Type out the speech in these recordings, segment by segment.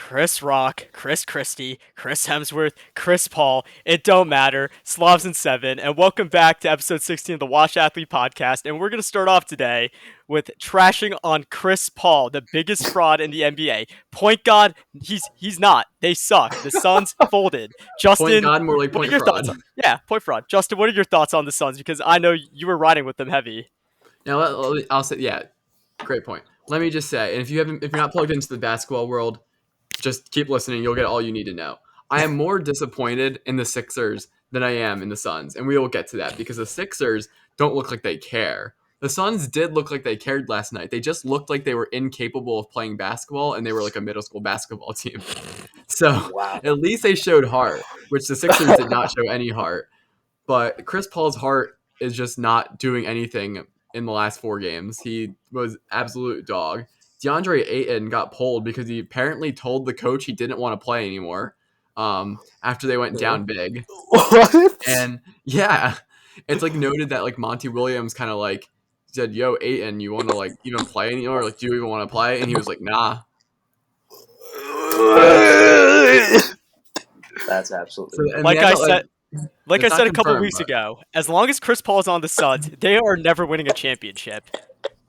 Chris Rock, Chris Christie, Chris Hemsworth, Chris Paul. It don't matter. Slavs in 7. And welcome back to episode 16 of the Wash Athlete Podcast. And we're going to start off today with trashing on Chris Paul, the biggest fraud in the NBA. Point guard, he's not. They suck. The Suns folded. Point Justin, God, more like what are point your fraud. thoughts? Yeah, point fraud. Justin, what are your thoughts on the Suns? Because I know you were riding with them heavy. Now, I'll say, yeah, great point. Let me just say, and if you're not plugged into the basketball world, just keep listening. You'll get all you need to know. I am more disappointed in the Sixers than I am in the Suns, and we will get to that because the Sixers don't look like they care. The Suns did look like they cared last night. They just looked like they were incapable of playing basketball, and they were like a middle school basketball team. So Wow. at least they showed heart, which the Sixers did not show any heart. But Chris Paul's heart is just not doing anything in the last 4 games. He was absolute dog. DeAndre Ayton got pulled because he apparently told the coach he didn't want to play anymore after they went down big. What? And yeah, it's like noted that like Monty Williams kind of like said, "Yo, Ayton, you want to like even play anymore? Like, do you even want to play?" And he was like, "Nah." That's absolutely. And Like they I had to, said, like I it's said not a couple confirmed, weeks but- ago, as long as Chris Paul is on the Suns, they are never winning a championship.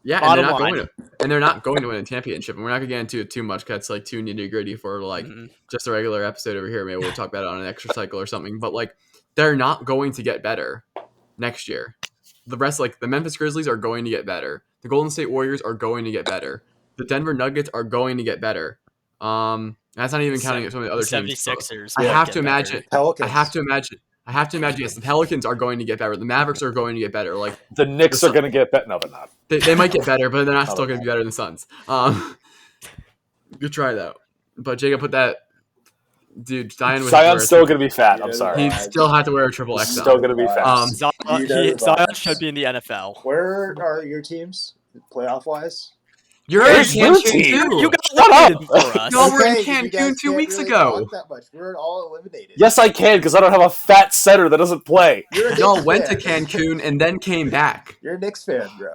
Yeah, and Bottom they're not line. going to, and they're not going to win a championship. And we're not gonna get into it too much because it's like too nitty gritty for like just a regular episode over here. Maybe we'll talk about it on an extra cycle or something. But like, they're not going to get better next year. The rest, like the Memphis Grizzlies, are going to get better. The Golden State Warriors are going to get better. The Denver Nuggets are going to get better. That's not even counting some of the other teams. 76ers. I will have get to better. imagine. Pelicans. I have to imagine. Yes, the Pelicans are going to get better. The Mavericks are going to get better. Like The Knicks are going to get better. No, they're not. they might get better, but they're not still Oh, going to be better than the Suns. Good try though. But Jacob put that dude. Zion's Zion's still going to be fat. I'm sorry. He still had to wear a triple He's XL. still going to be fat. Zion, You know the Zion vibes. should be in the NFL. Where are your teams, playoff wise? You're in Where's your Cancun team? too. You got Shut eliminated up. before us. Y'all were in Okay, you guys Cancun 2 can't weeks really ago. talk that much. We're all eliminated. Yes, I can because I don't have a fat center that doesn't play. You're a Y'all Knicks went to fan. Cancun and then came back. You're a Knicks fan, bro.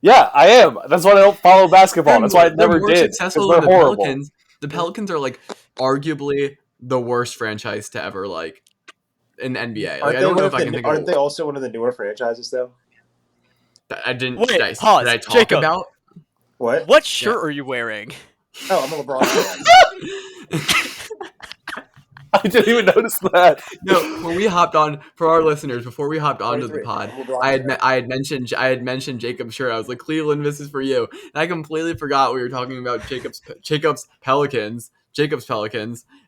Yeah, I am. That's why I don't follow basketball. That's why I They're never more did. successful Because than they're the horrible. Pelicans. The Pelicans are like arguably the worst franchise to ever like in the NBA. Like I don't know if I can think Aren't of. they also one of the newer franchises though? I didn't. Wait, did I, pause. did I talk Jacob. about? What? What shirt are you wearing? Oh, I'm a LeBron fan. I didn't even notice that. No, when we hopped on for our listeners before we hopped onto the 23. pod, LeBron fan. I had mentioned Jacob's shirt. I was like, Cleveland, this is for you, and I completely forgot we were talking about Jacob's Pelicans,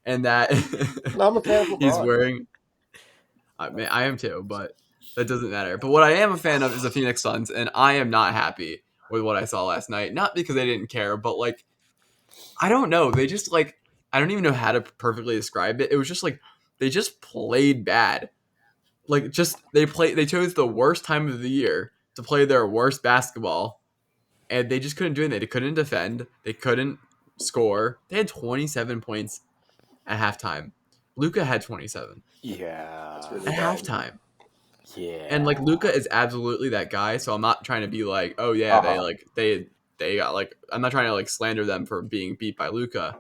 and that No, I'm a fan of LeBron. he's wearing. I am too, but that doesn't matter. But what I am a fan of is the Phoenix Suns, and I am not happy with what I saw last night. Not because they didn't care, but like, I don't know. They just like, I don't even know how to perfectly describe it. It was just like they just played bad. Like they chose the worst time of the year to play their worst basketball, and they just couldn't do anything. They couldn't defend. They couldn't score. They had 27 points at halftime. Luka had 27 Yeah. That's really at bad. halftime. Yeah. And like Luka is absolutely that guy, so I'm not trying to be like, oh yeah, they got like, I'm not trying to like slander them for being beat by Luka,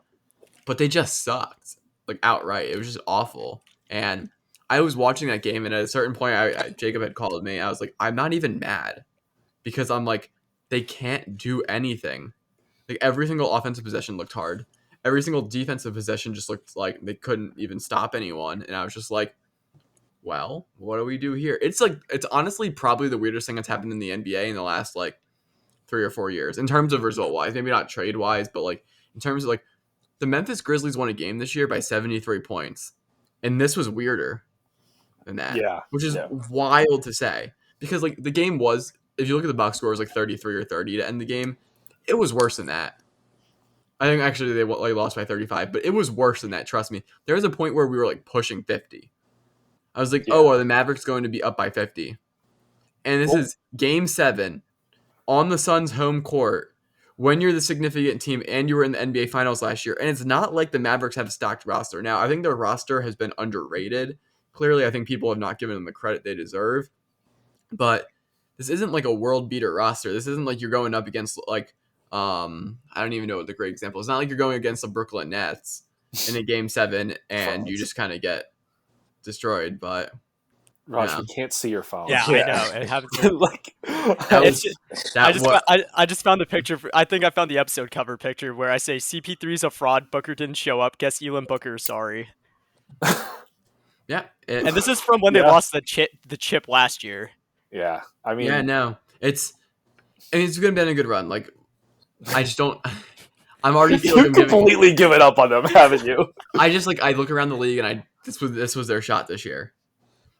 but they just sucked like outright. It was just awful. And I was watching that game, and at a certain point, Jacob had called me. I was like, I'm not even mad because I'm like, they can't do anything. Like every single offensive possession looked hard. Every single defensive possession just looked like they couldn't even stop anyone. And I was just like, well, what do we do here? It's like, it's honestly probably the weirdest thing that's happened in the NBA in the last like 3 or 4 years in terms of result wise, maybe not trade wise, but like in terms of like the Memphis Grizzlies won a game this year by 73 points. And this was weirder than that, Yeah. which is Yeah. wild to say because like the game was, if you look at the box score, it was like 33 or 30 to end the game. It was worse than that. I think actually they lost by 35, but it was worse than that. Trust me. There was a point where we were like pushing 50. I was like, Yeah. oh, are the Mavericks going to be up by 50? And this is game 7 on the Suns' home court when you're the significant team and you were in the NBA Finals last year. And it's not like the Mavericks have a stacked roster. Now, I think their roster has been underrated. Clearly, I think people have not given them the credit they deserve. But this isn't like a world beater roster. This isn't like you're going up against like I don't even know what the great example. It's not like you're going against the Brooklyn Nets in a game 7 and you just kind of get destroyed. But Raj, yeah. we can't see your phone. Yeah, I know. It happens. Like, That It's was just- that I just found the picture. I think I found the episode cover picture where I say CP3 is a fraud. Booker didn't show up. Guess Elam Booker is sorry. yeah. And this is from when they Yeah. lost the chip last year. yeah, I mean, yeah, no. It's gonna be a good run. Like I just don't. I'm already feeling you've completely given up on them, haven't you? I just I look around the league and this was their shot this year,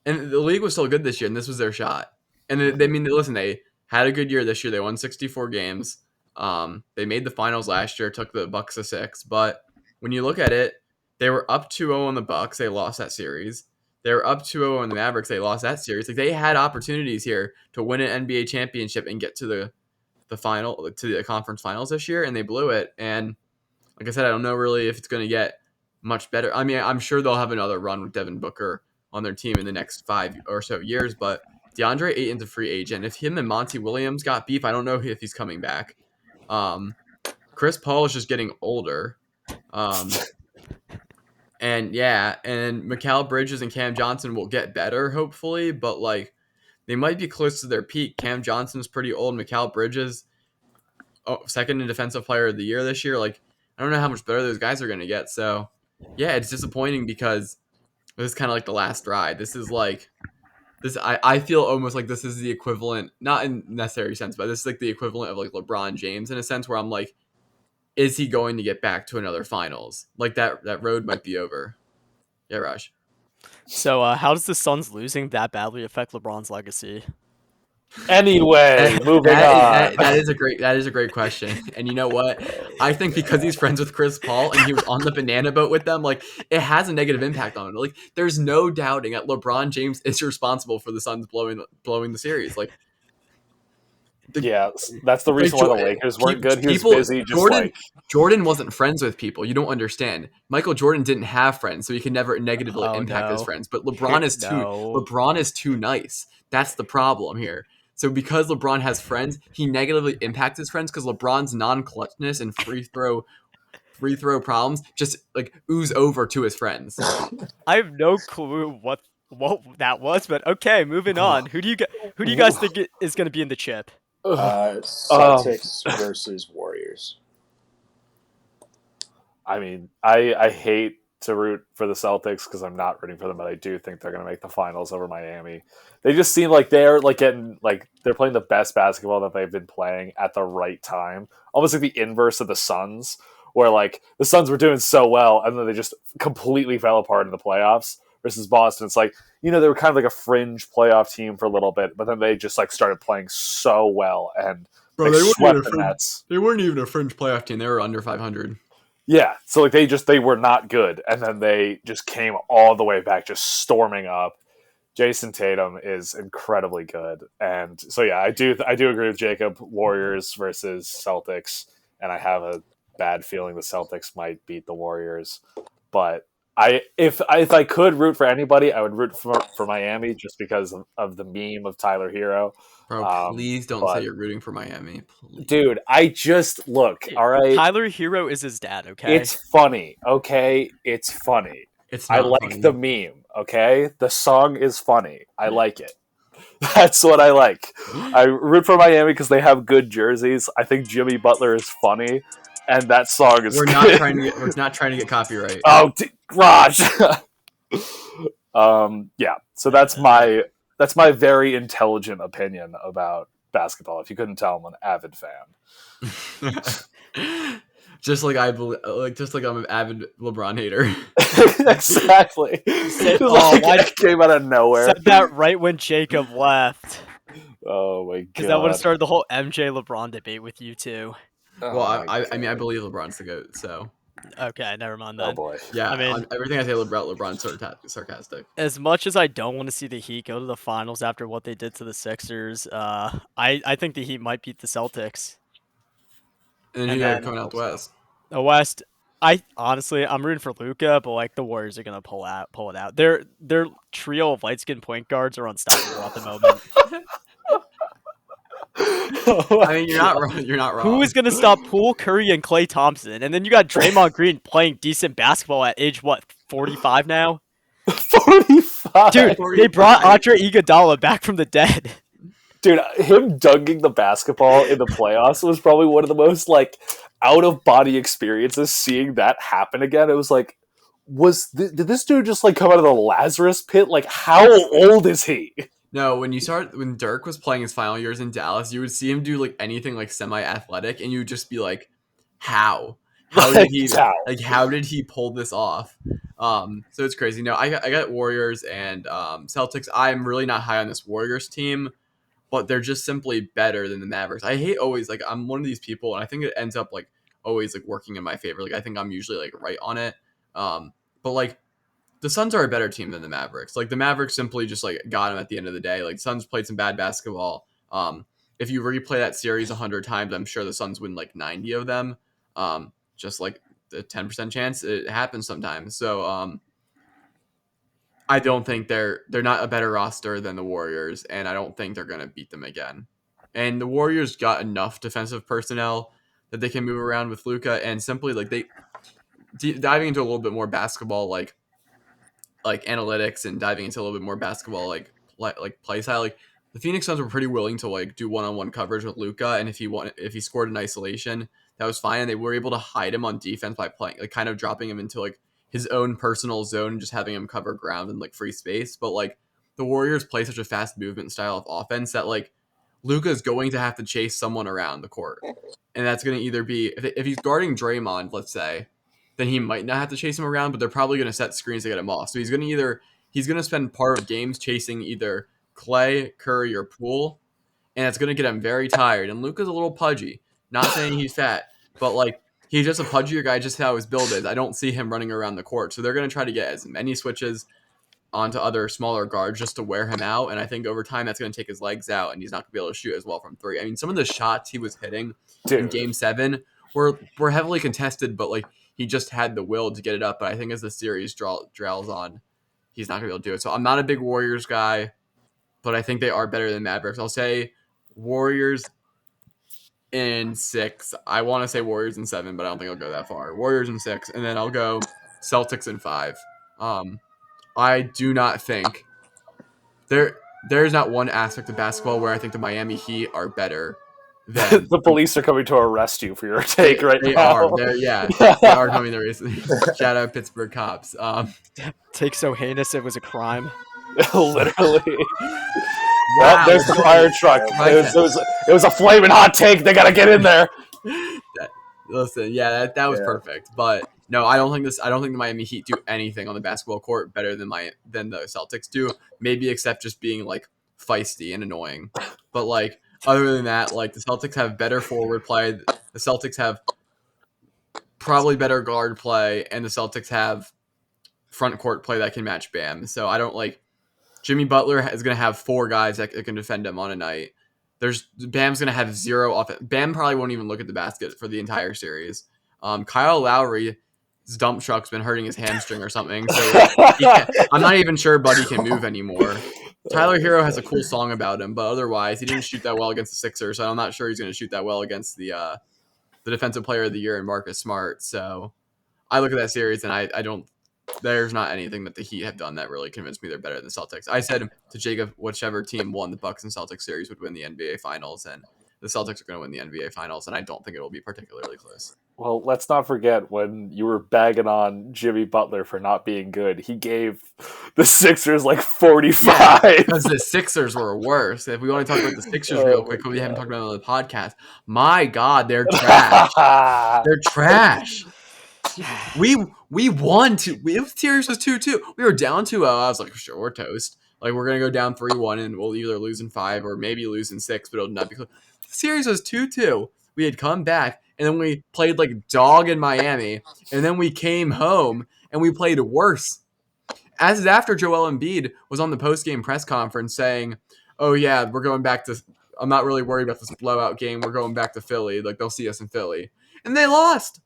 and the league was still good this year, and this was their shot. And listen, they had a good year this year. They won 64 games. They made the finals last year, took the Bucks to 6. But when you look at it, they were up 2-0 on the Bucks. They lost that series. They were up 2-0 on the Mavericks. They lost that series. Like they had opportunities here to win an NBA championship and get to the conference finals this year, and they blew it. And like I said, I don't know really if it's going to get much better. I mean, I'm sure they'll have another run with Devin Booker on their team in the next 5 or so years, but DeAndre Ayton's a free agent. If him and Monty Williams got beef, I don't know if he's coming back. Chris Paul is just getting older. And Mikal Bridges and Cam Johnson will get better, hopefully, but like they might be close to their peak. Cam Johnson's pretty old. Mikal Bridges, second in defensive player of the year this year. Like, I don't know how much better those guys are going to get. So, yeah, it's disappointing because this is kind of like the last ride. This is like this. I feel almost like this is the equivalent, not in necessary sense, but this is like the equivalent of like LeBron James in a sense where I'm like, is he going to get back to another finals? Like that road might be over. Yeah, Raj. So, how does the Suns losing that badly affect LeBron's legacy? Anyway, moving on. That is a great question. And you know what? I think because he's friends with Chris Paul and he was on the banana boat with them, like it has a negative impact on him. Like there's no doubting that LeBron James is responsible for the Suns blowing the series. Like yeah, that's the reason why the Lakers weren't good. He was busy. Jordan wasn't friends with people. You don't understand. Michael Jordan didn't have friends, so he could never negatively impact his friends. But LeBron is too nice. That's the problem here. So because LeBron has friends, he negatively impacts his friends because LeBron's non-clutchness and free throw problems just like ooze over to his friends. I have no clue what that was, but okay, moving on. Who do you guys think is going to be in the chip? Celtics versus Warriors. I mean, I hate to root for the Celtics because I'm not rooting for them, but I do think they're going to make the finals over Miami. They just seem like they're like getting like they're playing the best basketball that they've been playing at the right time. Almost like the inverse of the Suns, where like the Suns were doing so well and then they just completely fell apart in the playoffs. Versus Boston, it's like, you know, they were kind of like a fringe playoff team for a little bit, but then they just like started playing so well and Bro, like, swept the Nets. They weren't even a fringe playoff team. They were under 500. Yeah, so like they were not good, and then they just came all the way back, just storming up. Jason Tatum is incredibly good, and so yeah, I do agree with Jacob. Warriors versus Celtics, and I have a bad feeling the Celtics might beat the Warriors, but if I could root for anybody, I would root for Miami just because of the meme of Tyler Hero. Bro, please don't say you're rooting for Miami. Please. Dude, I just look, all right. Tyler Hero is his dad, okay? It's funny, okay? It's funny. I like funny. the meme, okay? The song is funny. I like it. That's what I like. I root for Miami because they have good jerseys. I think Jimmy Butler is funny, and that song is. We're not trying to get copyright. Oh, Raj. Yeah. So that's my very intelligent opinion about basketball. If you couldn't tell, I'm an avid fan. Just like I'm an avid LeBron hater. Exactly. It came out of nowhere. Said that right when Jacob left. Oh my god! Because that would have started the whole MJ LeBron debate with you too. Well, I mean, I believe LeBron's the GOAT, so. Okay, never mind then. Oh boy. Yeah, I mean, everything I say about LeBron's sarcastic. As much as I don't want to see the Heat go to the finals after what they did to the Sixers, I think the Heat might beat the Celtics. And then you got coming out the West. The West, I'm rooting for Luka, but like the Warriors are gonna pull it out. Their trio of light skinned point guards are unstoppable at the moment. I mean, you're not wrong. You're not wrong. Who is going to stop Poole, Curry, and Klay Thompson? And then you got Draymond Green playing decent basketball at age, 45 now? 45. Dude, they brought Andre Iguodala back from the dead. Dude, him dunking the basketball in the playoffs was probably one of the most, like, out-of-body experiences, seeing that happen again. It was like, did this dude just, like, come out of the Lazarus pit? Like, how old is he? No, when Dirk was playing his final years in Dallas, you would see him do like anything like semi-athletic, and you would just be like, "How? How did he how did he pull this off?" So it's crazy. No, I got Warriors and Celtics. I'm really not high on this Warriors team, but they're just simply better than the Mavericks. I hate always like I'm one of these people, and I think it ends up like always like working in my favor. Like I think I'm usually like right on it. But like the Suns are a better team than the Mavericks. Like the Mavericks simply just like got them at the end of the day. Like the Suns played some bad basketball. If you replay that series 100 times, I'm sure the Suns win like 90 of them. Just like the 10% chance it happens sometimes. So I don't think they're not a better roster than the Warriors, and I don't think they're gonna beat them again. And the Warriors got enough defensive personnel that they can move around with Luka, and simply like they diving into a little bit more basketball like analytics and diving into a little bit more basketball like play style. Like the Phoenix Suns were pretty willing to like do one-on-one coverage with Luka, and if he scored in isolation, that was fine. And they were able to hide him on defense by playing like kind of dropping him into like his own personal zone and just having him cover ground and like free space. But like the Warriors play such a fast movement style of offense that like Luka is going to have to chase someone around the court, and that's going to either be if he's guarding Draymond, let's say, then he might not have to chase him around, but they're probably going to set screens to get him off. So he's going to spend part of games chasing either Klay, Curry, or Poole, and it's going to get him very tired. And Luka's a little pudgy. Not saying he's fat, but like he's just a pudgier guy, just how his build is. I don't see him running around the court, so they're going to try to get as many switches onto other smaller guards just to wear him out. And I think over time that's going to take his legs out, and he's not going to be able to shoot as well from three. I mean, some of the shots he was hitting in Game 7 were heavily contested, but like he just had the will to get it up. But I think as the series draws on, he's not going to be able to do it. So I'm not a big Warriors guy, but I think they are better than Mavericks. I'll say Warriors in 6. I want to say Warriors in 7, but I don't think I'll go that far. Warriors in 6, and then I'll go Celtics in 5. I do not think there's not one aspect of basketball where I think the Miami Heat are better than the police are coming to arrest you for your take right they now. They are coming to arrest. Shout out Pittsburgh cops. Take so heinous it was a crime. Literally. Wow, Well, there's the fire truck. It was a flaming hot take. They gotta get in there. Listen, yeah, that was perfect. But no, I don't think the Miami Heat do anything on the basketball court better than the Celtics do. Maybe except just being like feisty and annoying. But like other than that, like the Celtics have better forward play. The Celtics have probably better guard play, and the Celtics have front court play that can match Bam. So I don't like Jimmy Butler is going to have 4 guys that can defend him on a night. Bam's going to have 0 offense. Bam probably won't even look at the basket for the entire series. Kyle Lowry's dump truck's been hurting his hamstring or something. So I'm not even sure Buddy can move anymore. Tyler Hero has a cool song about him, but otherwise he didn't shoot that well against the Sixers. So I'm not sure he's going to shoot that well against the defensive player of the year and Marcus Smart. So I look at that series and I don't. There's not anything that the Heat have done that really convinced me they're better than the Celtics. I said to Jacob, whichever team won the Bucks and Celtics series would win the NBA Finals, and the Celtics are going to win the NBA Finals, and I don't think it will be particularly close. Well, let's not forget when you were bagging on Jimmy Butler for not being good. He gave the Sixers like 45. Because the Sixers were worse. If we want to talk about the Sixers real quick, we haven't talked about it on the podcast. My God, they're trash. They're trash. We won the series was 2-2. We were down 2-0. I was like, sure, we're toast. Like we're gonna go down 3-1 and we'll either lose in 5 or maybe lose in 6, but it'll not be close. The series was 2-2. We had come back and then we played like dog in Miami, and then we came home and we played worse. As is after Joel Embiid was on the post-game press conference saying, "Oh yeah, we're going back to. I'm not really worried about this blowout game. We're going back to Philly. Like they'll see us in Philly," and they lost.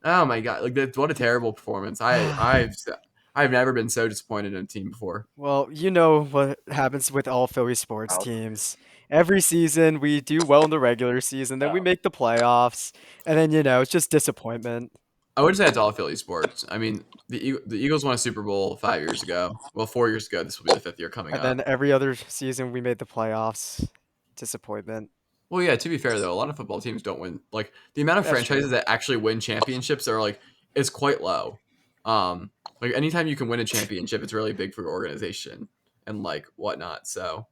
Oh my God! Like what a terrible performance. I've never been so disappointed in a team before. Well, you know what happens with all Philly sports teams. Every season we do well in the regular season, then we Oh. make the playoffs, and then it's just disappointment. I would say it's all Philly sports. I mean, the Eagles won a Super Bowl 5 years ago. Well, 4 years ago. This will be the fifth year coming And up. then every other season we made the playoffs. Disappointment. Well, yeah. To be fair, though, a lot of football teams don't win. Like the amount of That's franchises true. that actually win championships are like is quite low. Like anytime you can win a championship, it's really big for your organization and like whatnot. So,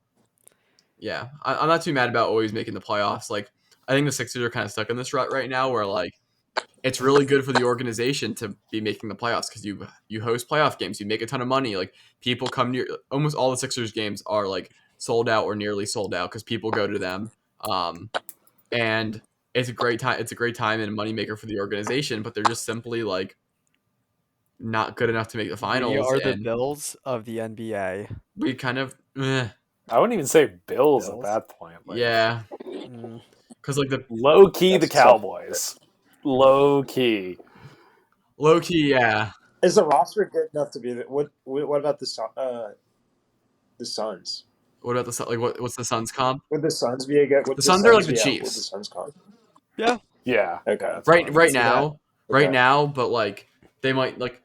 yeah, I'm not too mad about always making the playoffs. Like I think the Sixers are kind of stuck in this rut right now, where like it's really good for the organization to be making the playoffs because you host playoff games, you make a ton of money. Like people come near. Almost all the Sixers games are like sold out or nearly sold out because people go to them. And it's a great time. It's a great time and a moneymaker for the organization, but they're just simply like not good enough to make the We finals. are the And Bills of the NBA. we kind of, I wouldn't even say Bills at Bills? that point. Like, yeah, Mm. because like the low key, the That's tough. Cowboys. Low key. low key, yeah. Is the roster good enough to be? What about the Suns? What about the like? What's the Suns comp? Would the Suns be a good? Would The Suns are like the Would Chiefs. the Suns comp? Yeah. Okay. that's Right fine. right See now, that? right Okay. now, but like they might like.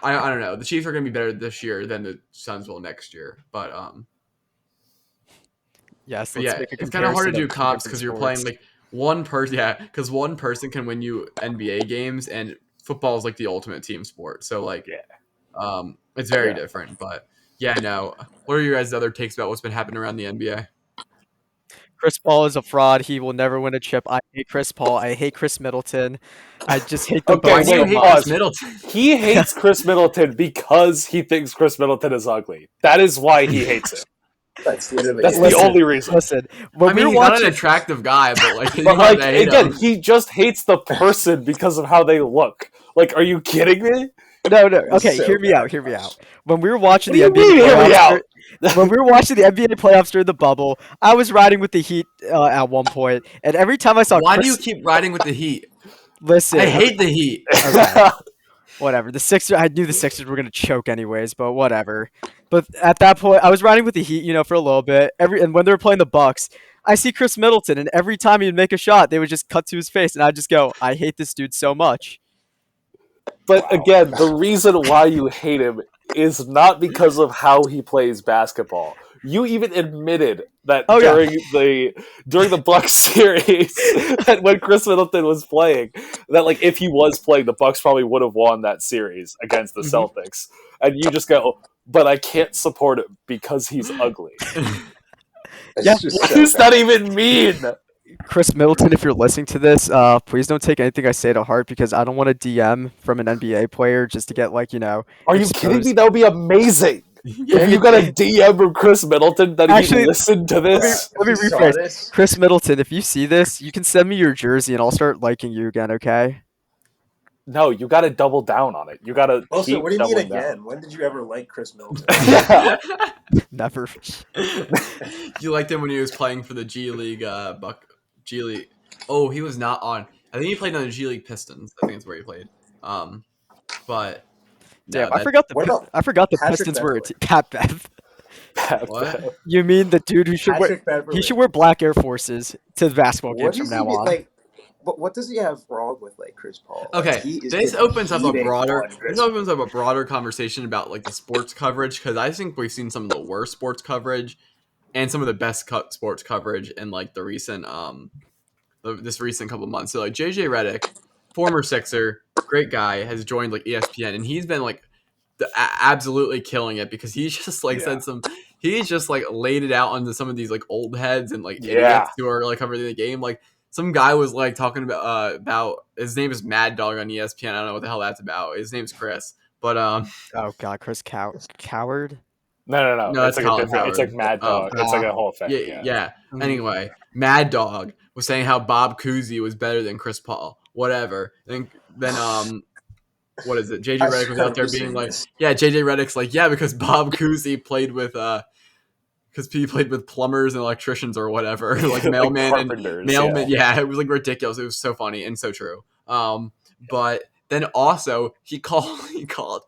I don't know. The Chiefs are going to be better this year than the Suns will next year, but Yes, But let's yeah, make a it's kind of hard to comparison do of two comps different because you're playing sports. like one person. Yeah, because one person can win you NBA games, and football is like the ultimate team sport. So like, Yeah. it's very Yeah. different. But yeah, no. What are your guys' other takes about what's been happening around the NBA? Chris Paul is a fraud. He will never win a chip. I hate Chris Paul. I hate Chris Middleton. I just hate them Okay, Why both do you so wait, hate much. Chris Middleton? He hates Chris Middleton because he thinks Chris Middleton is ugly. That is why he hates him. That's literally. That's it. the Listen, only reason. Listen, when I mean, we he's were not watching, an attractive guy, but like, you But have like to hate again, him. he just hates the person because of how they look. Like, are you kidding me? no, It's okay, so hear me bad. out, hear me out. When we were watching What the do you NBA mean, hear me playoffs, out? when we were watching the NBA playoffs during the bubble, I was riding with the Heat at one point, and every time I saw Why do Chris, you keep riding with the Heat? listen, I hate the Heat. okay. Whatever. The Sixers, I knew the Sixers were gonna choke anyways, but whatever. But at that point, I was riding with the Heat, for a little bit. And when they were playing the Bucks, I see Chris Middleton, and every time he'd make a shot, they would just cut to his face, and I'd just go, "I hate this dude so much." But Wow. again, the reason why you hate him is not because of how he plays basketball. You even admitted that Oh, yeah. during the Bucks series, that when Chris Middleton was playing, that like if he was playing, the Bucks probably would have won that series against the Mhm. Celtics. And you just go, but I can't support him because he's ugly. It's Yeah. just What so does that bad. even mean? Chris Middleton, if you're listening to this, please don't take anything I say to heart because I don't want a DM from an NBA player just to get Are you exposed. kidding me? That would be amazing. Yeah. If you got a DM from Chris Middleton that Actually, he listened to this. Let me If you saw rephrase. this, Chris Middleton, if you see this, you can send me your jersey and I'll start liking you again, okay? No, you got to double down on it. You got to Also, keep what do you mean doubling again? down. When did you ever like Chris Middleton? Yeah. Never. You liked him when he was playing for the G League, G League. Oh, he was not on. I think he played on the G League Pistons. I think that's where he played. But no, Damn, I that, forgot the What about I forgot the Patrick Pistons were a Beverley? Pat Bev. what? You mean the dude who should wear Patrick Beverley. he should wear black Air Forces to the basketball What games from does now he on. like? What does he have wrong with like Chris Paul? Like, Okay, he is this getting opens up a heated broader. on Chris This opens up a broader conversation about like the sports coverage because I think we've seen some of the worst sports coverage and some of the best sports coverage in like the recent this recent couple months. So like JJ Redick, former Sixer, great guy, has joined like ESPN and he's been like absolutely killing it because he's just like said some. He's just like laid it out onto some of these like old heads and like Yeah. idiots who are like covering the game. Like some guy was like talking about his name is Mad Dog on ESPN. I don't know what the hell that's about. His name's Chris, but Oh god, Chris Coward. No. No, It's that's like a Colin different. It's Howard. like Mad Dog. It's like a whole thing. yeah. Mhm. Anyway, Mad Dog was saying how Bob Cousy was better than Chris Paul. Whatever. Then what is it? JJ I Redick was out there remember being seeing like, this. yeah, JJ Redick's like, yeah, because Bob Cousy played with because he played with plumbers and electricians or whatever, like Like mailman and carpenters, mailman. Yeah, it was like ridiculous. It was so funny and so true. But then also he called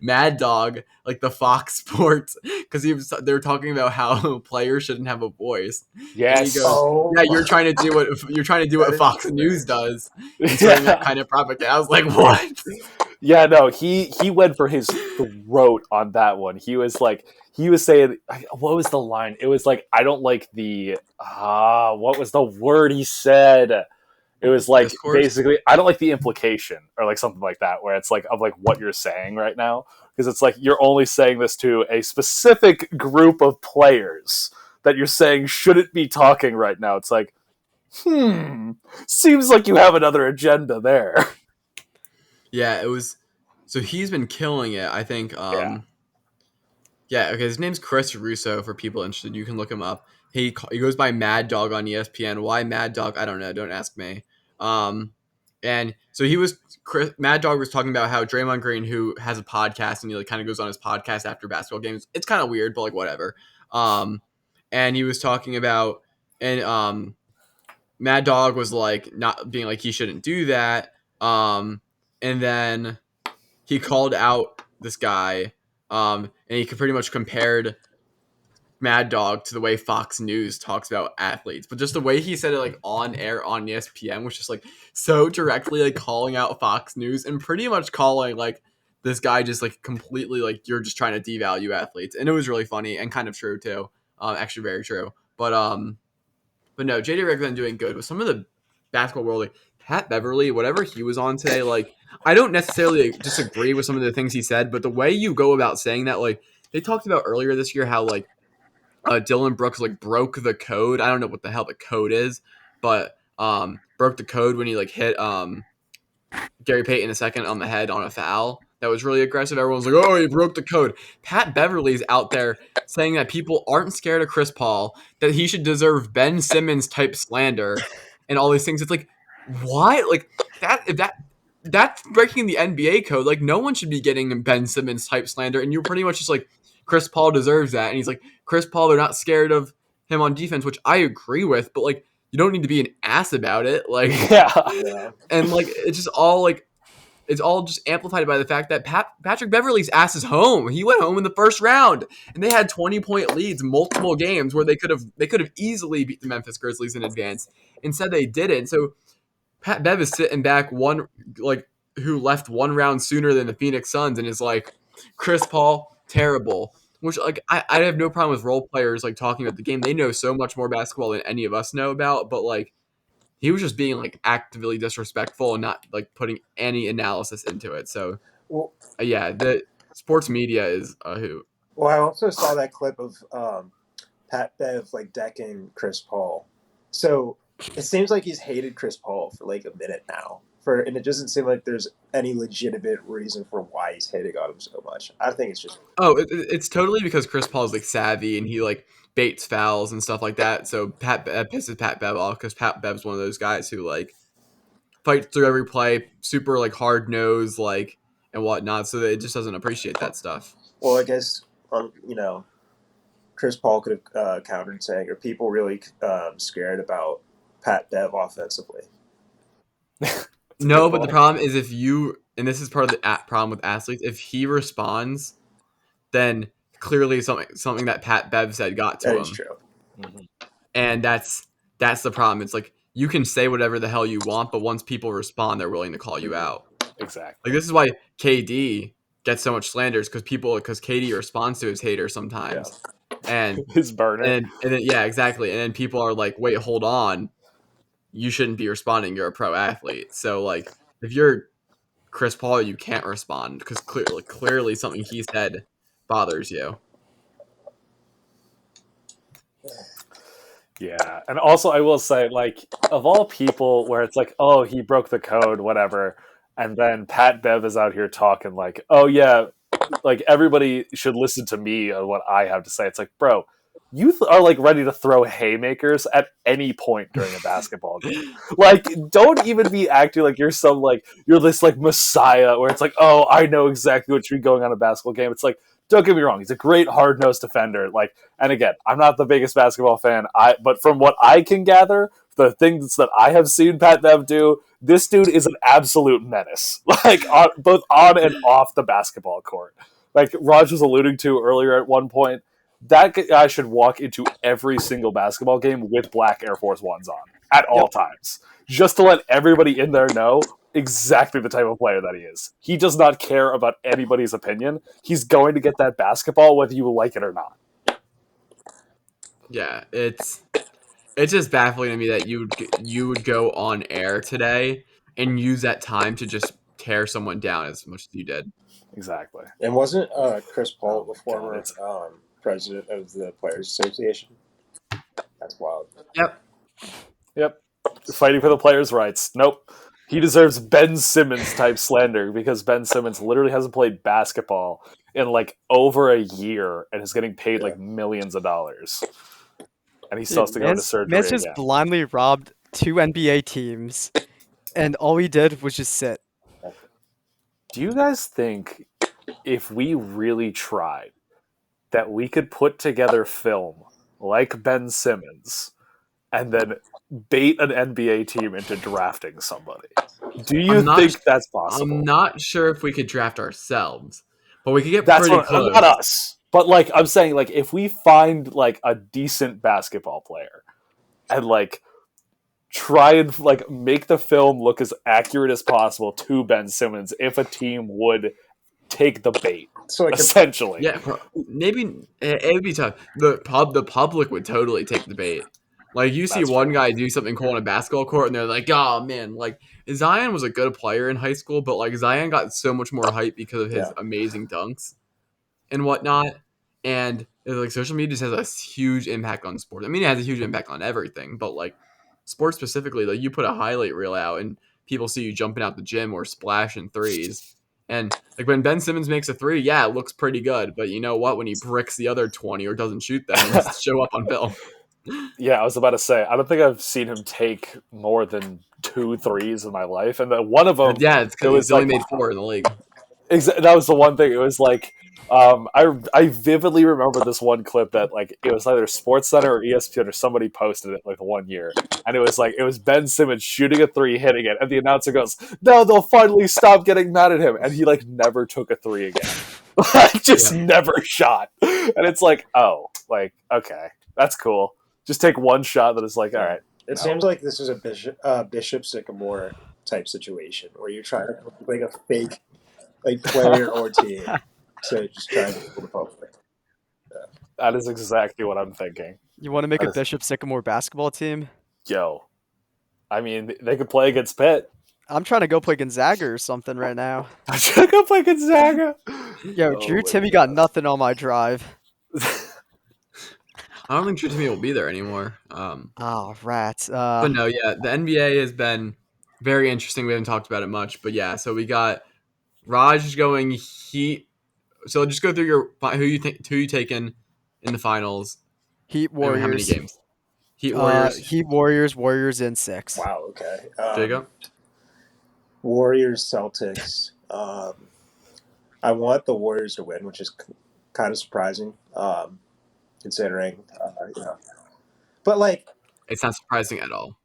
Mad Dog like the Fox Sports because they were talking about how players shouldn't have a voice. And he Yes. goes, Oh, "Yeah, you're trying to do what That is Fox true. News does, inserting that kind of propaganda." I was like, "What?" Yeah, no, he went for his throat on that one. He was saying, what was the line? It was like, I don't like the what was the word he said? It was like Discourse? basically, I don't like the implication or like something like that, where it's like of like what you're saying right now, because it's like you're only saying this to a specific group of players that you're saying shouldn't be talking right now. It's like, seems like you have another agenda there. Yeah, it was. So he's been killing it. I think. Yeah. Okay. His name's Chris Russo. For people interested, you can look him up. He goes by Mad Dog on ESPN. Why Mad Dog? I don't know. Don't ask me. And so Mad Dog was talking about how Draymond Green, who has a podcast, and he like kind of goes on his podcast after basketball games. It's kind of weird, but like whatever. And he was talking about, and Mad Dog was like not being like he shouldn't do that. And then he called out this guy, and he pretty much compared Mad Dog to the way Fox News talks about athletes, but just the way he said it, like on air on ESPN, was just like so directly like calling out Fox News and pretty much calling like this guy just like completely like you're just trying to devalue athletes, and it was really funny and kind of true too. Actually very true, but no, JJ Redick's been doing good with some of the basketball world. Like Pat Beverly, whatever he was on today, like I don't necessarily disagree with some of the things he said, but the way you go about saying that, like they talked about earlier this year, how like Dylan Brooks like broke the code. I don't know what the hell the code is, but broke the code when he like hit Gary Payton II on the head on a foul. That was really aggressive. Everyone's like, "Oh, he broke the code." Pat Beverly's out there saying that people aren't scared of Chris Paul, that he should deserve Ben Simmons type slander, and all these things. It's like, what? Like that's breaking the NBA code. Like no one should be getting Ben Simmons type slander, and you're pretty much just like, Chris Paul deserves that, and he's like, Chris Paul, they're not scared of him on defense, which I agree with, but like you don't need to be an ass about it. Like Yeah. and like it's just all like it's all just amplified by the fact that Patrick Beverly's ass is home. He went home in the first round, and they had 20-point leads multiple games where they could have easily beat the Memphis Grizzlies in advance. Instead, they didn't. So Pat Bev is sitting back who left one round sooner than the Phoenix Suns, and is like, Chris Paul terrible. Which like I have no problem with role players like talking about the game. They know so much more basketball than any of us know about, but like he was just being like actively disrespectful and not like putting any analysis into it. So well, yeah, the sports media is a hoot. well, I also saw that clip of Pat Bev like decking Chris Paul. So it seems like he's hated Chris Paul for like a minute now. And it doesn't seem like there's any legitimate reason for why he's hating on him so much. I think it's just it's totally because Chris Paul is like savvy and he like baits fouls and stuff like that. So pisses Pat Bev off because Pat Bev's one of those guys who like fights through every play, super like hard nosed like and whatnot. So that it just doesn't appreciate that stuff. well, I guess Chris Paul could have countered saying, "Are people really scared about Pat Bev offensively?" No, but the problem is and this is part of the problem with athletes, if he responds, then clearly something that Pat Bev said got to him. That is true. Mhm. And that's the problem. It's like you can say whatever the hell you want, but once people respond, they're willing to call you out. Exactly. Like this is why KD gets so much slanders because KD responds to his haters sometimes. And His burner. and then yeah, exactly. And then people are like, wait, hold on. You shouldn't be responding. You're a pro athlete. So like if you're Chris Paul, you can't respond because clearly something he said bothers you. Yeah, and also I will say, like, of all people, where it's like, oh, he broke the code, whatever, and then Pat Bev is out here talking like, oh yeah, like everybody should listen to me and what I have to say. It's like, bro, you are like ready to throw haymakers at any point during a basketball game. Like, don't even be acting like you're you're this like messiah where it's like, oh, I know exactly what should be going on in a basketball game. It's like, don't get me wrong, he's a great hard-nosed defender. Like, and again, I'm not the biggest basketball fan, but from what I can gather, the things that I have seen Pat Bev do, this dude is an absolute menace, like both on and off the basketball court. Like Raj was alluding to earlier at one point, that guy should walk into every single basketball game with black Air Force Ones on at all times, just to let everybody in there know exactly the type of player that he is. He does not care about anybody's opinion. He's going to get that basketball whether you like it or not. Yeah, it's just baffling to me that you would go on air today and use that time to just tear someone down as much as you did. Exactly. And wasn't Chris Paul the God, former president of the Players Association? That's wild. Yep. Fighting for the players' rights. Nope. He deserves Ben Simmons type slander because Ben Simmons literally hasn't played basketball in like over a year and is getting paid like millions of dollars. And he still has to go to surgery Man's just again. blindly robbed 2 NBA teams, and all he did was just sit. Do you guys think if we really tried that we could put together film like Ben Simmons and then bait an NBA team into drafting somebody? Do you think that's possible? I'm not sure if we could draft ourselves, but we could get pretty close. Not us. But like I'm saying, like if we find like a decent basketball player and like try and like make the film look as accurate as possible to Ben Simmons, if a team would take the bait, So like essentially. Yeah, maybe it would be tough. The public would totally take the bait. Like you see one guy do something cool on a basketball court, and they're like, "Oh man!" Like Zion was a good player in high school, but like Zion got so much more hype because of his amazing dunks and whatnot. And like social media just has a huge impact on sports. I mean, it has a huge impact on everything, but like sports specifically, like you put a highlight reel out, and people see you jumping out the gym or splashing threes. And like when Ben Simmons makes a three, yeah, it looks pretty good. But you know what? When he bricks the other 20 or doesn't shoot them, it doesn't show up on film. Yeah, I was about to say, I don't think I've seen him take more than 2 threes in my life. And then one of them... Yeah, it's because he's only made 4 in the league. That was the one thing. It was like... I vividly remember this one clip that like it was either SportsCenter or ESPN or somebody posted it like one year, and it was Ben Simmons shooting a 3, hitting it, and the announcer goes, "No, they'll finally stop getting mad at him," and he like never took a 3 again, like just never shot, and it's like, oh, like okay, that's cool. Just take one shot that is like, all right. It seems like this is a Bishop Sycamore type situation where you're trying to like a fake like player or team. So just trying to pull the public. That is exactly what I'm thinking. You want to make a Bishop Sycamore basketball team? Yo. I mean, they could play against Pitt. I'm trying to go play Gonzaga or something right now. I'm trying to go play Gonzaga. Yo, Drew Timmy got nothing on my drive. I don't think Drew Timmy will be there anymore. Oh, rats. But no, yeah, the NBA has been very interesting. We haven't talked about it much, but yeah, so we got Raj going Heat. So just go through who you taking in the finals. Heat Warriors. How many games? Heat Warriors. Heat Warriors. Warriors in 6. Wow. Okay. Jacob. Warriors Celtics. I want the Warriors to win, which is kind of surprising, considering But like, it's not surprising at all.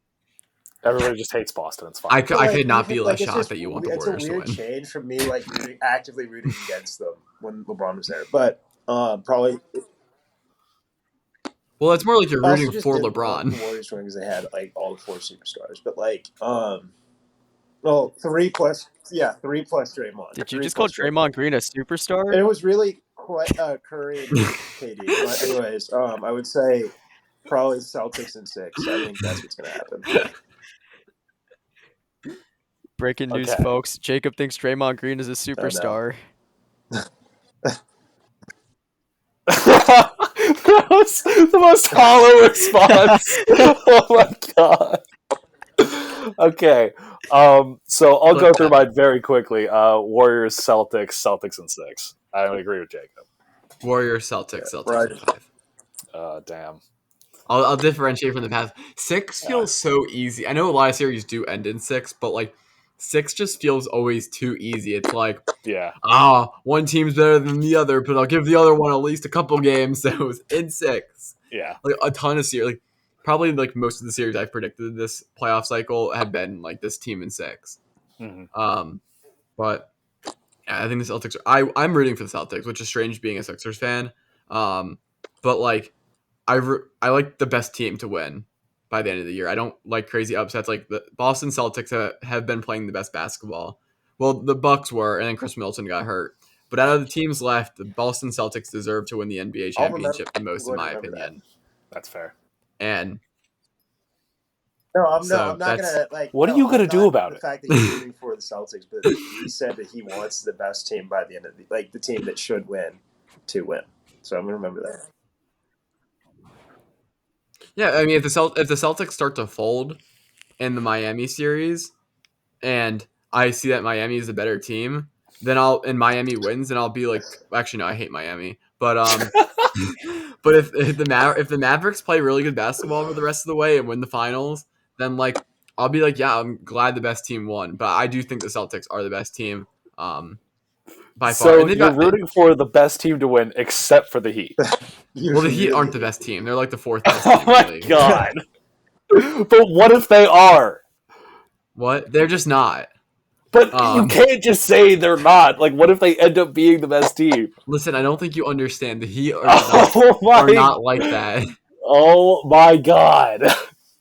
Everybody just hates Boston. It's fine. I could not be less shocked that you want the Warriors to win. It's a weird change from me, like actively rooting against them when LeBron was there. But probably. Well, it's more like you're rooting for LeBron. The Warriors win because they had like all the 4 superstars, but like, 3 plus Draymond. Did you just call Draymond Green a superstar? And it was really quite Curry and KD. But anyways, I would say probably Celtics in 6. I think that's what's going to happen. Breaking news, folks. Jacob thinks Draymond Green is a superstar. That was the most hollow response. Oh my god. Okay. So I'll go through mine very quickly. Warriors, Celtics in 6. I would agree with Jacob. Warriors, Celtics in 5. Damn. I'll differentiate from the past. 6 feels so easy. I know a lot of series do end in 6, but like 6 just feels always too easy. It's like, one team's better than the other, but I'll give the other one at least a couple games. So it was in 6. Yeah, like a ton of series. Like probably like most of the series I've predicted this playoff cycle have been like this team in 6. But yeah, I think the Celtics. I'm rooting for the Celtics, which is strange being a Sixers fan. But like I like the best team to win by the end of the year. I don't like crazy upsets. Like the Boston Celtics have been playing the best basketball. Well, the Bucks were, and then Chris Middleton got hurt. But out of the teams left, the Boston Celtics deserve to win the NBA championship the most, in my opinion. That's fair. And I'm not gonna like. What are you gonna do about the it? fact that he's rooting for the Celtics, but he said that he wants the best team by the end of the team that should win to win. So I'm gonna remember that. Yeah, I mean, if the Celtics start to fold in the Miami series, and I see that Miami is the better team, then Miami wins, and I'll be like, actually no, I hate Miami, but but if the Mavericks play really good basketball for the rest of the way and win the finals, then like I'll be like, yeah, I'm glad the best team won, but I do think the Celtics are the best team, by far. So you're rooting for the best team to win, except for the Heat. Well, the Heat aren't the best team; they're like the 4th best Oh team. my god! But what if they are? What? They're just not. But you can't just say they're not. Like, what if they end up being the best team? Listen, I don't think you understand. The Heat are are not like that. Oh my god!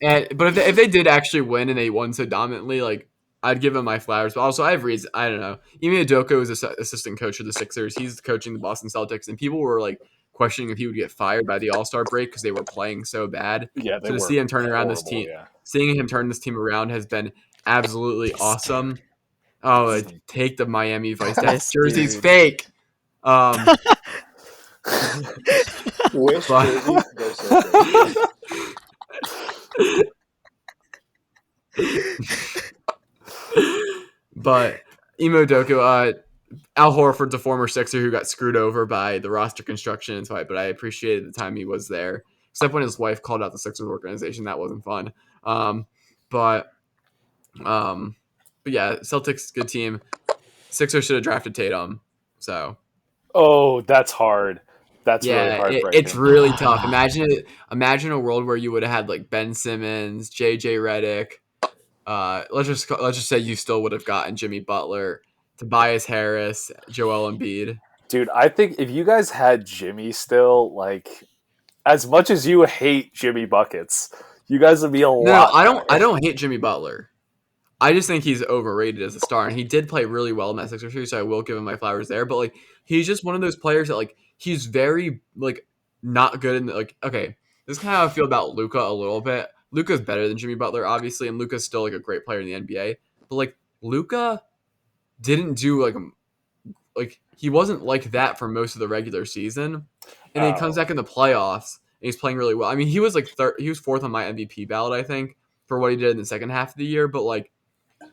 But if they did actually win and they won so dominantly, like I'd give them my flowers. But also, I have reasons. I don't know. Ime Udoka is assistant coach of the Sixers. He's coaching the Boston Celtics, and people were like questioning if he would get fired by the All-Star break because they were playing so bad. Yeah, so to see him turn around this team, seeing him turn this team around has been absolutely awesome. Oh, take the Miami Vice. That jersey's fake. Wish but, but Ime Udoka, Al Horford's a former Sixer who got screwed over by the roster construction and but I appreciated the time he was there. Except when his wife called out the Sixers organization, that wasn't fun. But yeah, Celtics good team. Sixers should have drafted Tatum. So. Oh, that's hard. That's really heartbreaking. It's really tough. Imagine a world where you would have had like Ben Simmons, JJ Redick. Let's just say you still would have gotten Jimmy Butler, Tobias Harris, Joel Embiid. Dude, I think if you guys had Jimmy still, like, as much as you hate Jimmy buckets, you guys would be a lot. No, I don't hate Jimmy Butler. I just think he's overrated as a star, and he did play really well in that Sixers series, so I will give him my flowers there. But like, he's just one of those players that like he's very like not good in like. Okay, this is kind of how I feel about Luka a little bit. Luka's better than Jimmy Butler, obviously, and Luka's still like a great player in the NBA. But like Luka didn't do like he wasn't like that for most of the regular season, and then he comes back in the playoffs and he's playing really well. I mean, he was like he was 4th on my MVP ballot, I think, for what he did in the second half of the year. But like,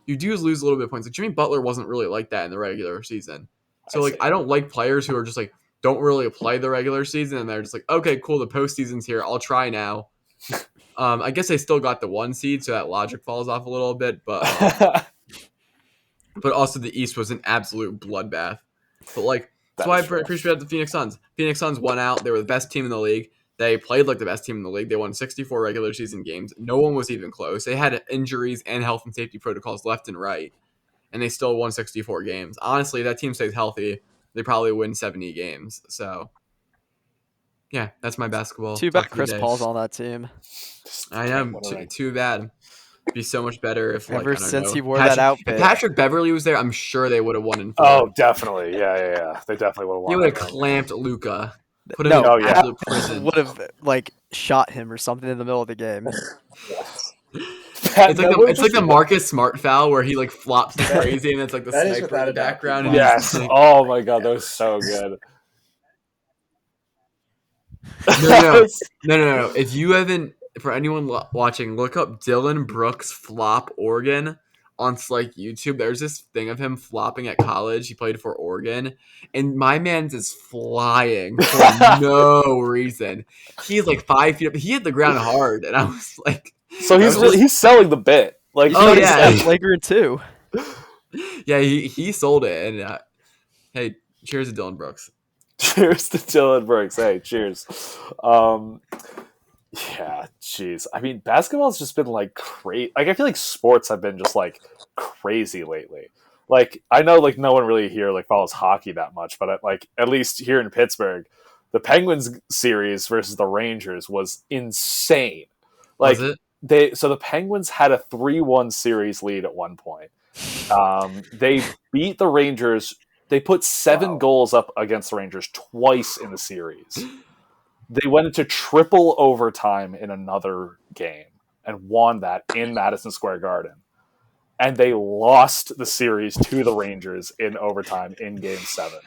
you do lose a little bit of points. Like Jimmy Butler wasn't really like that in the regular season. So like, I don't like players who are just like don't really play the regular season and they're just like, okay, cool, the postseason's here, I'll try now. I guess they still got the 1 seed, so that logic falls off a little bit, but also the East was an absolute bloodbath. But like, that's why I appreciate the Phoenix Suns. Phoenix Suns won out. They were the best team in the league. They played like the best team in the league. They won 64 regular season games. No one was even close. They had injuries and health and safety protocols left and right, and they still won 64 games. Honestly, that team stays healthy, they probably win 70 games. So, yeah, that's my basketball. Too bad Chris Paul's on that team. I know. Too bad. It'd be so much better if ever since he wore that outfit. If Patrick Beverly was there, I'm sure they would have won in 4. Oh, definitely. Yeah. They definitely would have won. He would have clamped Luka. Put him in absolute prison. Would have like shot him or something in the middle of the game. It's like the Marcus Smart foul where he like flops crazy and it's like the sniper in the background. And yes. Like, oh my god, that was so good. No. If you haven't, for anyone watching, look up Dylan Brooks flop Oregon on like YouTube. There's this thing of him flopping at college. He played for Oregon, and my man's is flying for no reason. He's like 5 feet up. He hit the ground hard, and I was like, so he's selling the bit. Like, oh yeah, flagrant too. Yeah, he sold it, and hey, cheers to Dylan Brooks. Cheers to Dylan Brooks. Hey, cheers. Yeah, jeez. I mean, basketball's just been like crazy. Like, I feel like sports have been just like crazy lately. Like, I know like no one really here like follows hockey that much, but like at least here in Pittsburgh, the Penguins series versus the Rangers was insane. Was Like it? the Penguins had a 3-1 series lead at one point. They beat the Rangers. They put 7 Wow. goals up against the Rangers twice in the series. They went into triple overtime in another game and won that in Madison Square Garden. And they lost the series to the Rangers in overtime in game 7.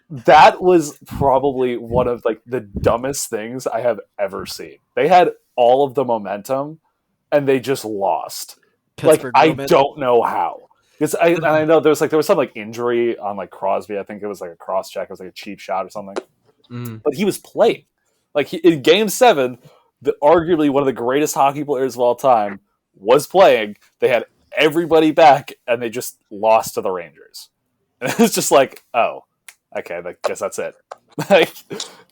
That was probably one of like the dumbest things I have ever seen. They had all of the momentum and they just lost. Pittsburgh I moment. don't know how. Because I know there was some like injury on like Crosby. I think it was like a cross check. It was like a cheap shot or something. Mm. But he was playing. Like in Game 7, arguably one of the greatest hockey players of all time was playing. They had everybody back, and they just lost to the Rangers. And it was just like, oh, okay, I guess that's it. Like,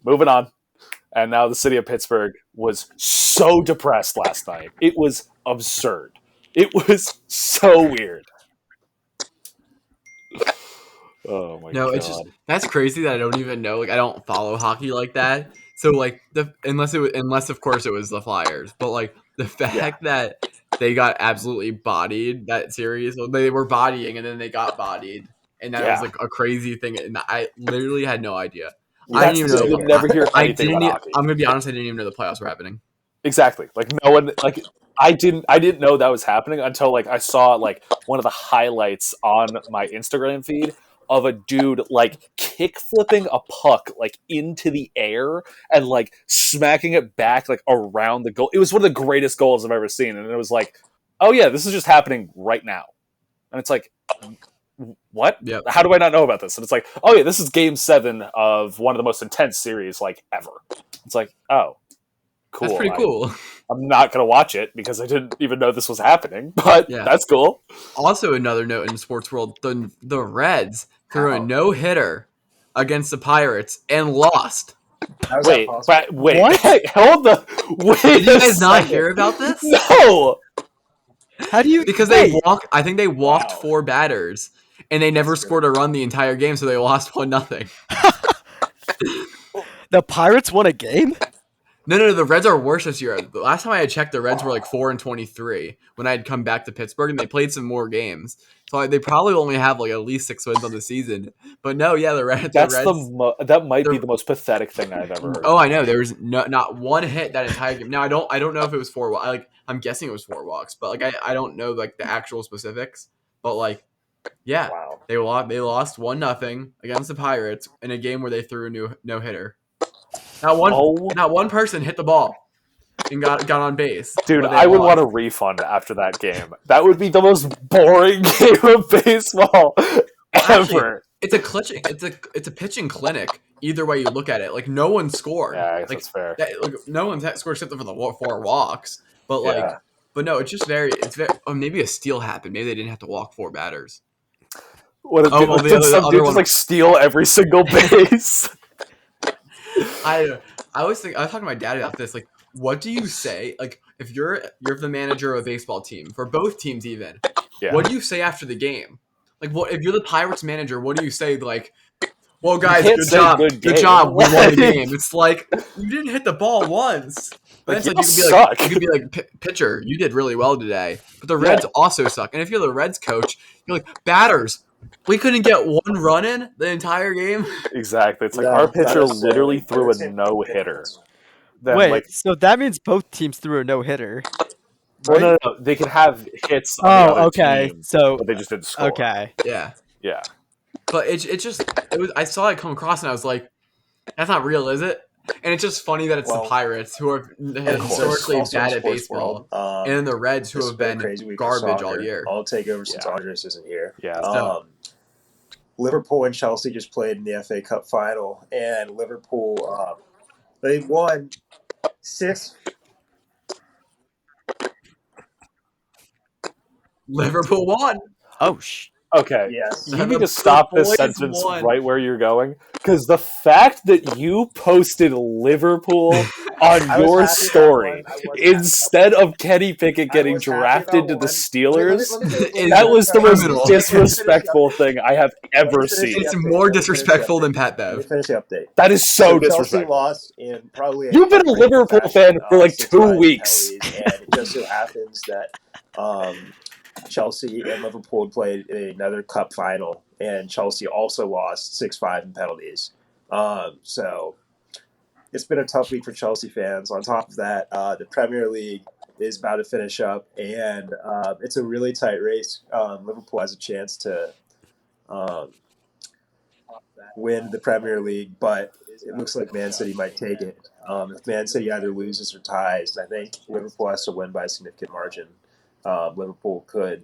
moving on. And now the city of Pittsburgh was so depressed last night. It was absurd. It was so weird. Oh my No, god! it's just that's crazy that I don't even know. Like I don't follow hockey like that. So like unless of course it was the Flyers, but like the fact that they got absolutely bodied that series. Well, they were bodying and then they got bodied, and that was Yeah. like a crazy thing. And I literally had no idea. Yeah, I That's didn't the even thing. know. You'll never hear I anything didn't. about hockey. I'm gonna be honest. I didn't even know the playoffs were happening. Exactly. Like no one like I didn't know that was happening until like I saw like one of the highlights on my Instagram feed of a dude like kick flipping a puck like into the air and like smacking it back like around the goal. It was one of the greatest goals I've ever seen, and it was like, oh yeah, this is just happening right now. And it's like, what? Yep. How do I not know about this? And it's like, oh yeah, this is Game 7 of one of the most intense series like ever. It's like, oh, cool. That's pretty cool. I'm not going to watch it because I didn't even know this was happening, but Yeah. that's cool. Also, another note in the sports world: the Reds threw a no hitter against the Pirates and lost. How is that possible? Wait, What? hey, hold the wait. Did you a guys not second. hear about this? No. How do you? Because wait, they walked. I think they walked Wow. 4 batters, and they never scored a run the entire game, so they lost 1-0. the Pirates won a game. No. The Reds are worse this year. The last time I had checked, the Reds were like 4-23 when I had come back to Pittsburgh, and they played some more games. So they probably only have like at least 6 wins on the season. But no, yeah, the Reds. That's the Reds, that might be the- the most pathetic thing I've ever heard. Oh, I know. There was not one hit that entire game. Now I don't know if it was 4 walks. I'm guessing it was 4 walks, but like I don't know like the actual specifics. But like, yeah, Wow. they lost 1-0 against the Pirates in a game where they threw a no hitter. Not one person hit the ball and got on base. Dude, but they I would lost. want a refund after that game. That would be the most boring game of baseball ever. It's a pitching clinic. Either way you look at it, like no one scored. Yeah, I guess like, that's fair. No one's scored except for the 4 walks. But like, Yeah. but no, it's very. Or maybe a steal happened. Maybe they didn't have to walk 4 batters. What if Oh, well, the some other dude just one- like steal every single base? I was talking to my dad about this. Like, what do you say? Like, if you're the manager of a baseball team for both teams, even Yeah. what do you say after the game? Like, what if you're the Pirates manager? What do you say? Like, well, You guys, can't good say job, good good game. job, we won the game. It's like you didn't hit the ball once. But Like, it's like you you could be like suck. you could be like pitcher, you did really well today. But the Reds also suck. And if you're the Reds coach, you're like batters. We couldn't get 1 run in the entire game. Exactly. It's like No, our not pitcher necessarily. literally threw a It's- no-hitter. Then, Wait, like, so that means both teams threw a no hitter. well, no. They can have hits on the Oh, other okay. team, So but they just didn't score. okay. Yeah. Yeah. But it was I saw it come across and I was like, that's not real, is it? And it's just funny that it's Well, the Pirates who are And historically also in bad at sports baseball, world, and the Reds who this have has a been crazy week for garbage all soccer. year. I'll take over since Yeah. Andres isn't here. Yeah. Liverpool and Chelsea just played in the FA Cup final, and Liverpool they won 6. Liverpool won. Oh Okay. Yes. You The need to stop this boys sentence won. right where you're going, because the fact that you posted Liverpool on I was your happy story about one. I was instead of Kenny Pickett I getting was happy drafted about to the one. Steelers, Let me Is that was the most criminal. disrespectful thing I have ever seen. It's more disrespectful than Pat Let me Bev. finish the update. That is so Chelsea disrespectful. lost in probably You've been a heartbreaking Liverpool fashion, fan for like 2 6-5 weeks. penalties, and it just so happens that Chelsea and Liverpool played in another cup final, and Chelsea also lost 6-5 in penalties. So it's been a tough week for Chelsea fans. On top of that, the Premier League is about to finish up, and it's a really tight race. Liverpool has a chance to win the Premier League, but it looks like Man City might take it. If Man City either loses or ties, I think Liverpool has to win by a significant margin. Liverpool could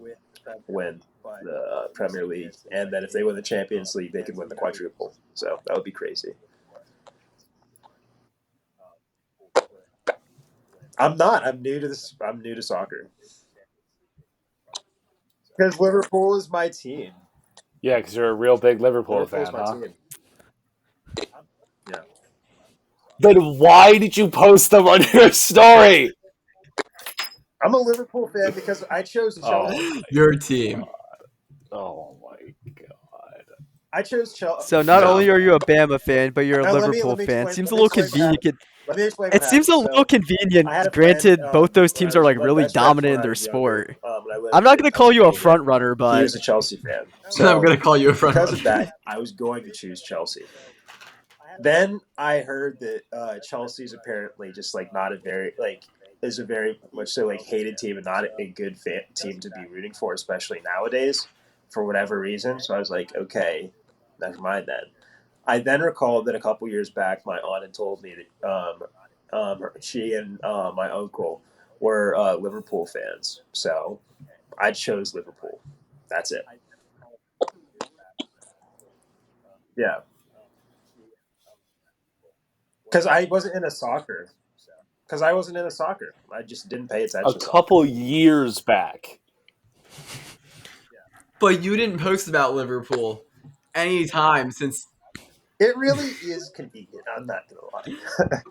win the Premier League, and then if they win the Champions League, they could win the quadruple. So that would be crazy. I'm not. I'm new to this. I'm new to soccer because Liverpool is my team. Yeah, because you're a real big Liverpool Liverpool's fan, my huh? team. Yeah. Then why did you post them on your story? I'm a Liverpool fan because I chose Chelsea. Your team. Oh my god. I chose Chelsea. So not No. only are you a Bama fan, but you're a Now, let me Liverpool fan. explain- Seems let a me little explain what convenient. Let me explain. It seems a happened. little convenient. I had a Granted, friend, both those when teams I are was like my really best friend dominant when in I their was younger, sport. when I lived I'm not in gonna call you a Pennsylvania, front runner, He but was a Chelsea fan. So I'm gonna call you a front because runner. of that, I was going to choose Chelsea. Then I heard that Chelsea's apparently just like not a very is a very much so like hated team and not a good team to be rooting for, especially nowadays, for whatever reason. So I was like, okay, never mind then. I then recalled that a couple years back, my aunt had told me that she and my uncle were Liverpool fans. So I chose Liverpool. That's it. Yeah. Because I wasn't into soccer. I just didn't pay A attention. couple years back. But you didn't post about Liverpool any time since. It really is convenient. I'm not gonna lie.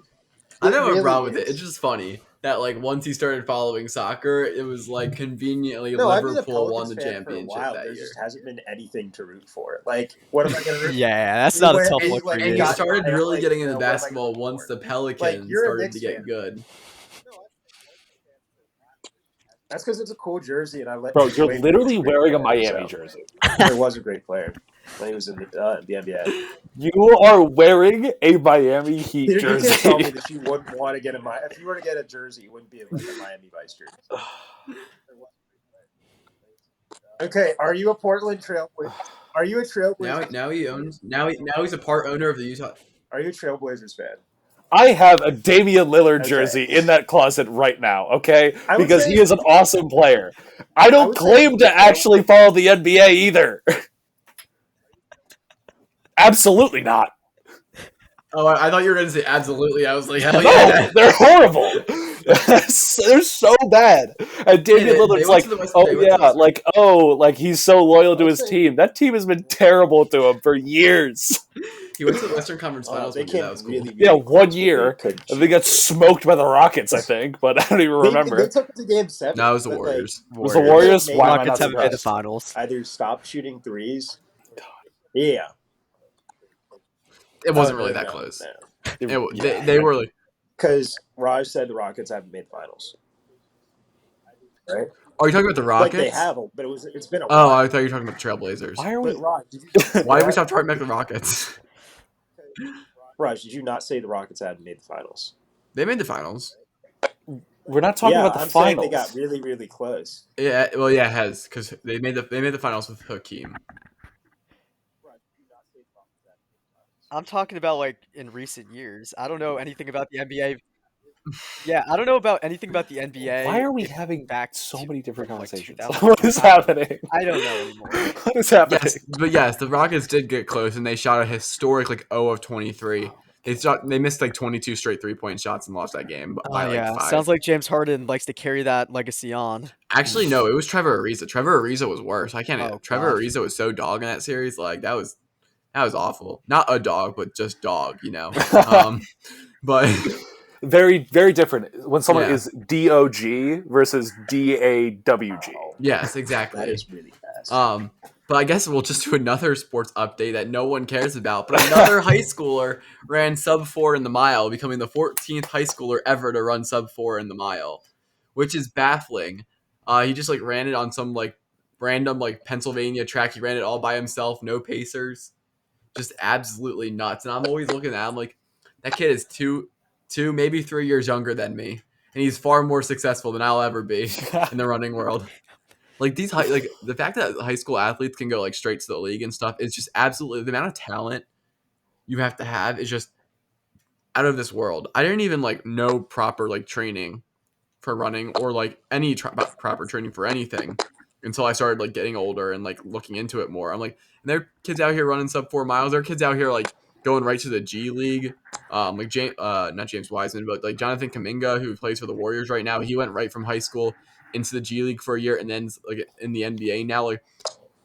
I don't have really a problem with it. is. It's just funny that like once he started following soccer, it was like conveniently No, I've been a Liverpool won Pelicans the fan for a championship while. that There year. just hasn't been anything to root for. Like, what am I gonna root? yeah, that's not a Anyway, tough and look for like- And you. you got- started I- really like, getting you into know, what am I basketball gonna once the root for? Pelicans you're a started Knicks to get fan. good. That's because it's a cool jersey, and I let. Bro, you're literally wearing a Miami jersey. It was a great player when he was in the NBA. You are wearing a Miami Heat You can't tell me jersey. that you wouldn't want to get if you were to get a jersey, it wouldn't be like a Miami Vice jersey. Okay, are you a Portland Trailblazer? Are you a Trailblazers? Now he's a part owner of the Utah. Are you a Trailblazers fan? I have a Damian Lillard Okay. jersey in that closet right now, okay? I would Because say- he is an awesome player. I I don't would say- claim to actually follow the NBA either. Absolutely not. Oh, I thought you were going to say absolutely. I was like, hell No, yeah. they're horrible. They're so bad. And Damian they Lillard's went like, to the West- oh they went to yeah, the- he's so loyal to I'll his say- team. That team has been terrible to him for years. He went to the Western Conference Finals. They One year. came That was cool. really, really Yeah, close, 1 but year. they couldn't And they got smoked by the Rockets, I think, but I don't even remember. They took it to Game 7. No, it was the but, like, Warriors. Was the Warriors? They Why am I Rockets not haven't made the surprised? finals. either stop shooting threes. Yeah. It wasn't really that close. They were like. Because Raj said the Rockets haven't made the finals. Right? Are you talking about the Rockets? Like they have, but it's been a Oh, while. I thought you were talking about the Trailblazers. Why are we? But Raj, did you, Why did we stop talking about the Rockets? Raj, did you not say the Rockets hadn't made the finals? They made the finals. We're not talking about the I'm finals. saying they got really, really close. Yeah, well, yeah, it has because they made the finals with Hakeem. I'm talking about like in recent years. I don't know anything about the NBA. Yeah, I don't know about anything about the NBA. Why are we having back so to, many different like, conversations? 2000? What is happening? I don't know anymore. What is happening? Yes, but yes, the Rockets did get close, and they shot a historic 0 of 23 They missed like 22 straight 3-point shots and lost that game by like 5. Sounds like James Harden likes to carry that legacy on. Actually, no, it was Trevor Ariza. Trevor Ariza was worse. I can't. Oh, Trevor gosh. Ariza was so dog in that series. Like that was awful. Not a dog, but just dog. But Very, very different when someone Yeah. is DOG versus DAWG. yes, exactly. That is really fast. But I guess we'll just do another sports update that no one cares about. But another high schooler ran sub 4 in the mile, becoming the 14th high schooler ever to run sub 4 in the mile, which is baffling. He just like ran it on some like random like Pennsylvania track. He ran it all by himself, no pacers, just absolutely nuts. And I'm always looking at him like that kid is two, maybe 3 years younger than me, and he's far more successful than I'll ever be in the running world. Like the fact that high school athletes can go like straight to the league and stuff is just absolutely the amount of talent you have to have is just out of this world. I didn't even like know proper like training for running or like any proper training for anything until I started like getting older and like looking into it more. I'm like, and there are kids out here running sub 4 miles. There are kids out here like going right to the G League. Like not James Wiseman, but like Jonathan Kuminga, who plays for the Warriors right now. He went right from high school into the G League for a year and then like in the NBA now. Like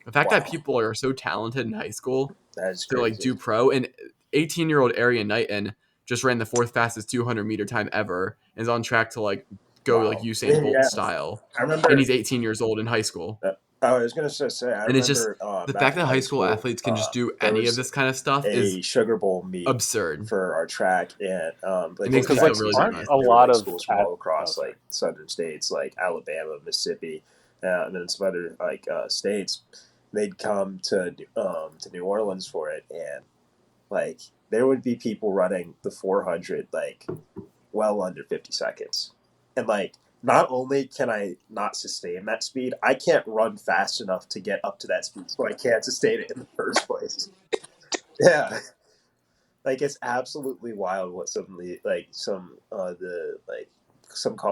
the fact that people are so talented in high school That is to like crazy. do pro, and 18-year-old Arian Knighton just ran the 4th fastest 200-meter time ever and is on track to like go Wow. like Usain Bolt Yeah. style. I remember. And he's 18 years old in high school. I was gonna say. I And remember, it's just the back fact in that high school athletes can just do there any was of this kind of stuff a is Sugar Bowl meet absurd. for our track, and It makes me track feel really season, good. there were, A lot of schools from all across okay. like southern states, like Alabama, Mississippi, and then some other like states. They'd come to New Orleans for it, and like there would be people running the 400 like well under 50 seconds, and like not only can I not sustain that speed, I can't run fast enough to get up to that speed, so I can't sustain it in the first place. Yeah. Like it's absolutely wild what some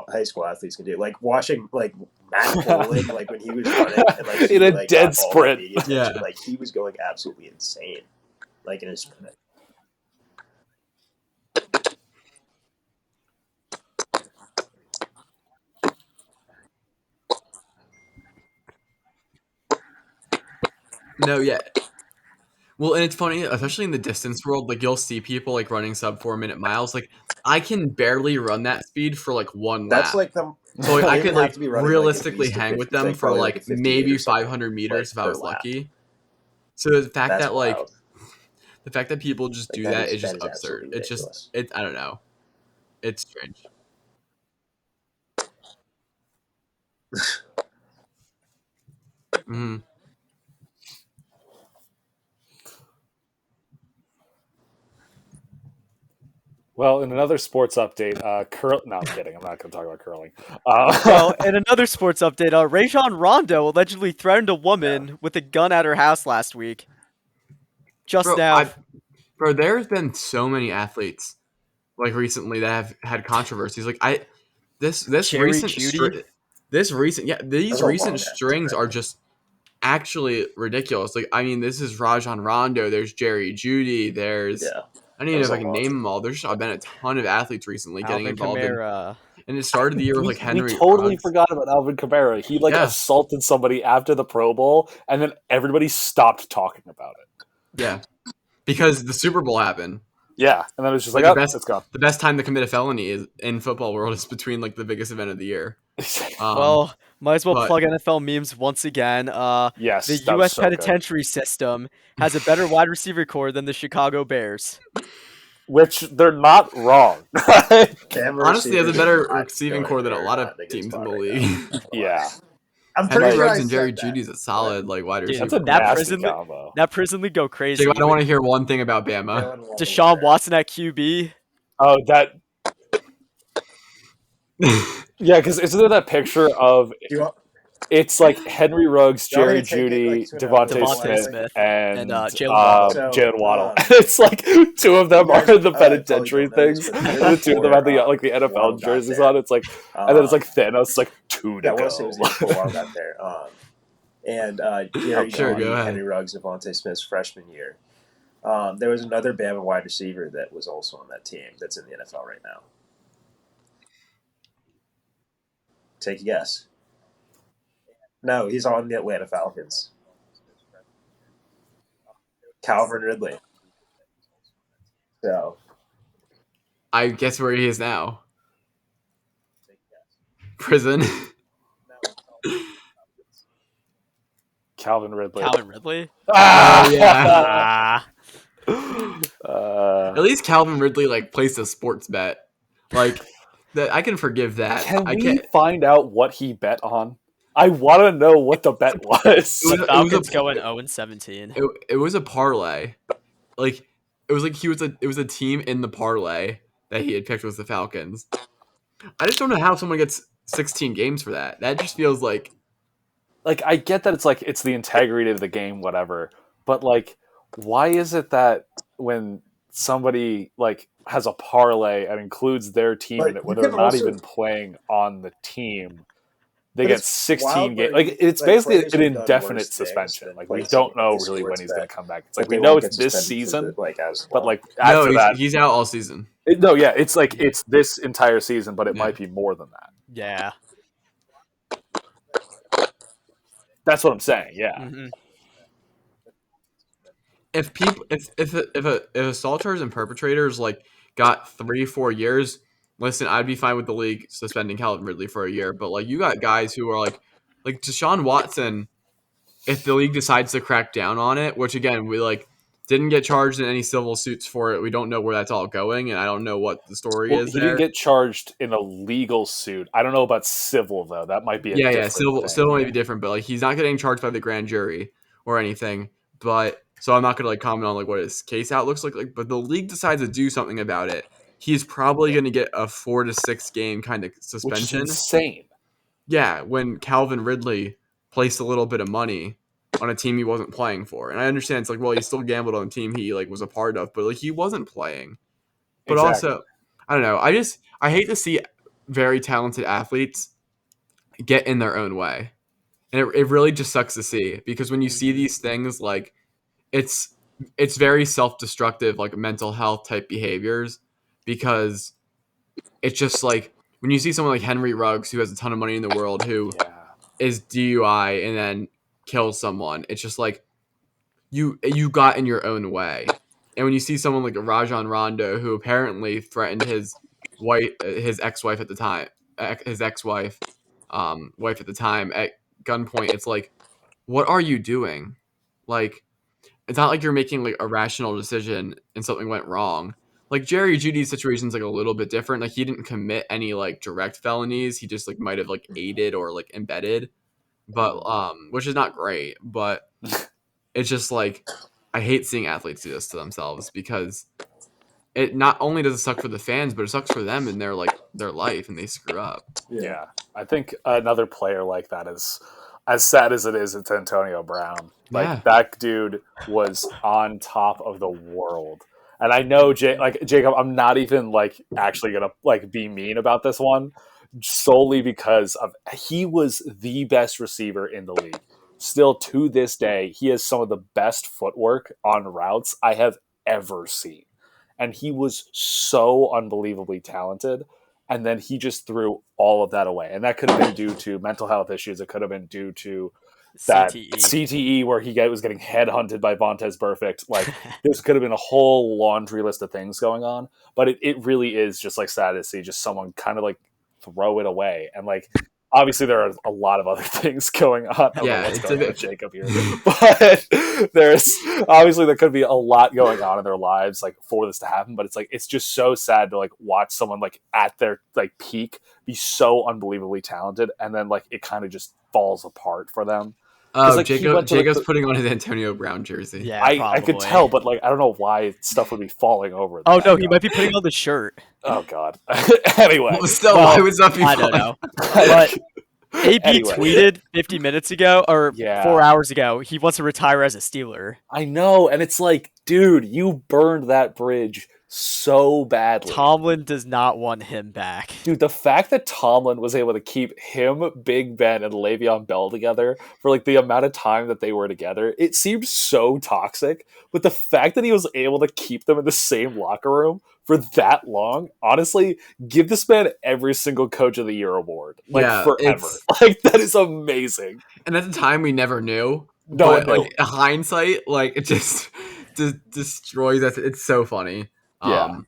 high school athletes can do. Like watching like Matt Poland, like when he was running and like he, In a like, dead got all the sprint. media attention, Yeah. like he was going absolutely insane, like in his sprint. No, yeah. Well, and it's funny, especially in the distance world, like you'll see people like running sub 4-minute miles. Like I can barely run that speed for like one lap. That's like them. So like, I they could have like to be running, like, at realistically least a hang 50 with them like, for probably, like a 58 maybe or something, 500 meters if I per was lap. lucky. So the fact That's that like wild. the fact that people just Like, do that is that just is absurd. absolutely It's ridiculous. just I don't know. It's strange. Mhm. Well, in another sports update, No, I'm kidding. I'm not going to talk about curling. Well, in another sports update, Rajon Rondo allegedly threatened a woman with a gun at her house last week. Just now. Bro, there's been so many athletes like recently that have had controversies. Like this Jerry recent Jeudy? these That's a recent long strings time. are just actually ridiculous. Like I mean, this is Rajon Rondo. There's Jerry Jeudy. There's Yeah. I don't even know That if I was a can long name them all. There's just been a ton of athletes recently getting Alvin involved Kamara. and it started the year with we, like Henry we totally Ruggs. forgot about Alvin Kamara. He like Yeah. assaulted somebody after the Pro Bowl, and then everybody stopped talking about it. Yeah, because the Super Bowl happened. Yeah, and then it was just Like, like, the oh, best- it's gone. The best time to commit a felony is in football world is between like the biggest event of the year. Well, might as well but- plug NFL memes once again. Yes, The that was U.S. so good. penitentiary system has a better wide receiver core than the Chicago Bears. Which they're not wrong. honestly has a better receiving core than a lot of good teams in spot the right league. now. Yeah, I'm Henry pretty sure Ruggs I and Jerry said that. Judy's a solid like wide Dude, receiver. that's a that nasty prison- combo. That prison league go crazy. Jacob, I don't want to hear one thing about Bama. Jalen Waddle Deshaun there. Watson at QB. Oh, that. Yeah, because isn't there that picture of Do you want- it's like Henry Ruggs, You want Jerry me to take it, Judy, like, to another Devontae Devontae Smith, Smith, and Jalen Waddle. So, Jalen Waddle. It's like two of them you guys, are in the probably penitentiary don't know this, things, but and the two of them have the before, like the Waddle NFL got jerseys there, on. It's like, and then it's like Thanos, like two to yeah, I go. want to say it was the year before Waddle got there. And Jerry Sure, Jeudy, go ahead. Henry Ruggs, Devontae Smith's freshman year. There was another Bama wide receiver that was also on that team that's in the NFL right now. Take a guess. No, he's on the Atlanta Falcons. Calvin Ridley. So I guess where he is now. Prison. Calvin Ridley. Calvin Ridley. Oh, yeah. Ah. At least Calvin Ridley like placed a sports bet. Like that, I can forgive that. Can I we can't. find out what he bet on? I want to know what the bet was. The was Falcons a- going 0-17. It was a parlay. Like it was like it was a team in the parlay that he had picked was the Falcons. I just don't know how someone gets 16 games for that. That just feels like Like, I get that it's the integrity of the game, whatever. But like, why is it that when somebody like has a parlay and includes their team But in it, when you they're can not also- even playing on the team, they But get it's 16 wild games. where Like, it's like, basically players an have done indefinite worse things suspension. than Like, we placing don't know a really when sports he's going to bet. come back. It's But like, we they know won't it's get this suspended for season, the, as but long. like no, after that, he's out all season. no, yeah, it's like it's this entire season, but it Yeah. might be more than that. Yeah. That's what I'm saying. Yeah. Mhm. If people if assaulters and perpetrators like got 3-4 years, listen, I'd be fine with the league suspending Calvin Ridley for a year. But like you got guys who are like Deshaun Watson. If the league decides to crack down on it, which again we like didn't get charged in any civil suits for it, we don't know where that's all going, and I don't know what the story Well, is he there. didn't get charged in a legal suit. I don't know about civil though. That might be a different thing. Civil may be different, but like he's not getting charged by the grand jury or anything. But so I'm not gonna like comment on like what his case out looks like. But the league decides to do something about it. He's probably gonna get a 4 to 6 game kind of Which is suspension. insane. Yeah, when Calvin Ridley placed a little bit of money on a team he wasn't playing for, and I understand it's like, well, he still gambled on a team he like was a part of, but like he wasn't playing. But Exactly. also, I don't know. I hate to see very talented athletes get in their own way. And it really just sucks to see because when you see these things, like it's very self-destructive, like mental health type behaviors, because it's just like when you see someone like Henry Ruggs who has a ton of money in the world who Yeah. is DUI and then kills someone, it's just like you got in your own way. And when you see someone like Rajon Rondo who apparently threatened his ex-wife at the time, his ex-wife, wife at the time at gunpoint, it's like, what are you doing? Like, it's not like you're making like a rational decision and something went wrong. Like Jerry Judy's situation's like a little bit different. Like he didn't commit any like direct felonies. He just like might have like aided or like embedded, but which is not great. But it's just like I hate seeing athletes do this to themselves because it not only does it suck for the fans, but it sucks for them in their life and they screw up. Yeah. I think another player like that is, as sad as it is, it's Antonio Brown. Like Yeah. that dude was on top of the world. And I know Jacob, I'm not even like actually gonna like be mean about this one, solely because of he was the best receiver in the league. Still to this day, he has some of the best footwork on routes I have ever seen. And he was so unbelievably talented. And then he just threw all of that away. And that could have been due to mental health issues. It could have been due to that CTE where he was getting headhunted by Vontaze Burfict. Like, this could have been a whole laundry list of things going on. But it really is just, like, sad to see just someone kind of, like, throw it away. And, like, obviously there are a lot of other things going on. I don't know what's going on with Jacob here. But there's obviously there could be a lot going on in their lives like for this to happen. But it's like it's just so sad to like watch someone like at their like peak be so unbelievably talented and then like it kind of just falls apart for them. Oh, like, Jacob's putting on his Antonio Brown jersey. Yeah, I could tell, but like I don't know why stuff would be falling over. Oh no, he might be putting on the shirt. Oh god. Anyway, Why would that be? I don't know. But AB Anyway. tweeted 50 minutes ago or Yeah. 4 hours ago he wants to retire as a Steeler. I know, and it's like dude, you burned that bridge so badly. Tomlin does not want him back. Dude, the fact that Tomlin was able to keep him, Big Ben, and Le'Veon Bell together for like the amount of time that they were together, it seems so toxic. But the fact that he was able to keep them in the same locker room for that long, honestly, give this man every single Coach of the Year award, like forever. Like that is amazing. And at the time, we never knew. No, but like hindsight, like it just destroys us. It's so funny. Yeah.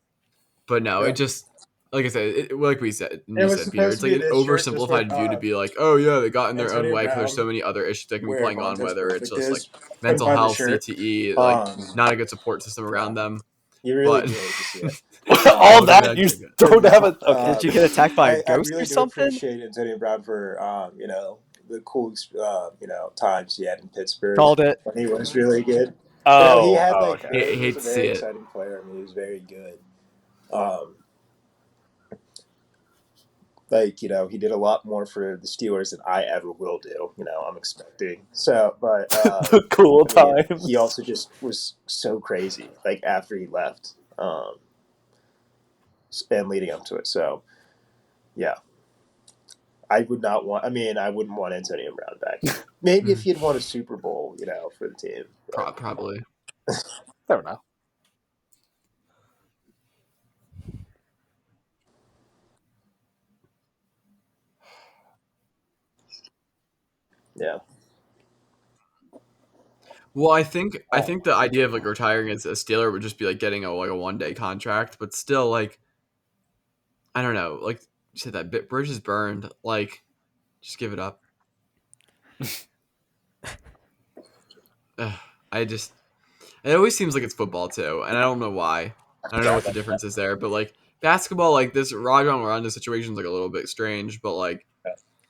But no, it just like I said, like we said, Peter, it's like an oversimplified view to be like, oh yeah, they got in their own way because there's so many other issues they can be playing on, whether it's just like mental health, CTE, like not a good support system around them. You really do see it. All that you don't have a. Okay. Did you get attacked by a ghost really or something? I appreciate Antonio Brown for the cool times he had in Pittsburgh. Called it. When he was really good. Oh, he had okay. he was a very exciting player. I mean, he was very good. He did a lot more for the Steelers than I ever will do. I'm expecting. So, but the cool times. He also just was so crazy. Like after he left, and leading up to it. So, yeah, I wouldn't want Antonio Brown back. Maybe if he'd won a Super Bowl, for the team. Probably. Never know. Yeah. Well, I think the idea of like retiring as a Steeler would just be like getting a 1-day contract, but still like I don't know, like you said that bridge is burned, like just give it up. It always seems like it's football too, and I don't know why. I don't know what the difference is there, but like basketball, like this Rajon Rondo situation is like a little bit strange, but like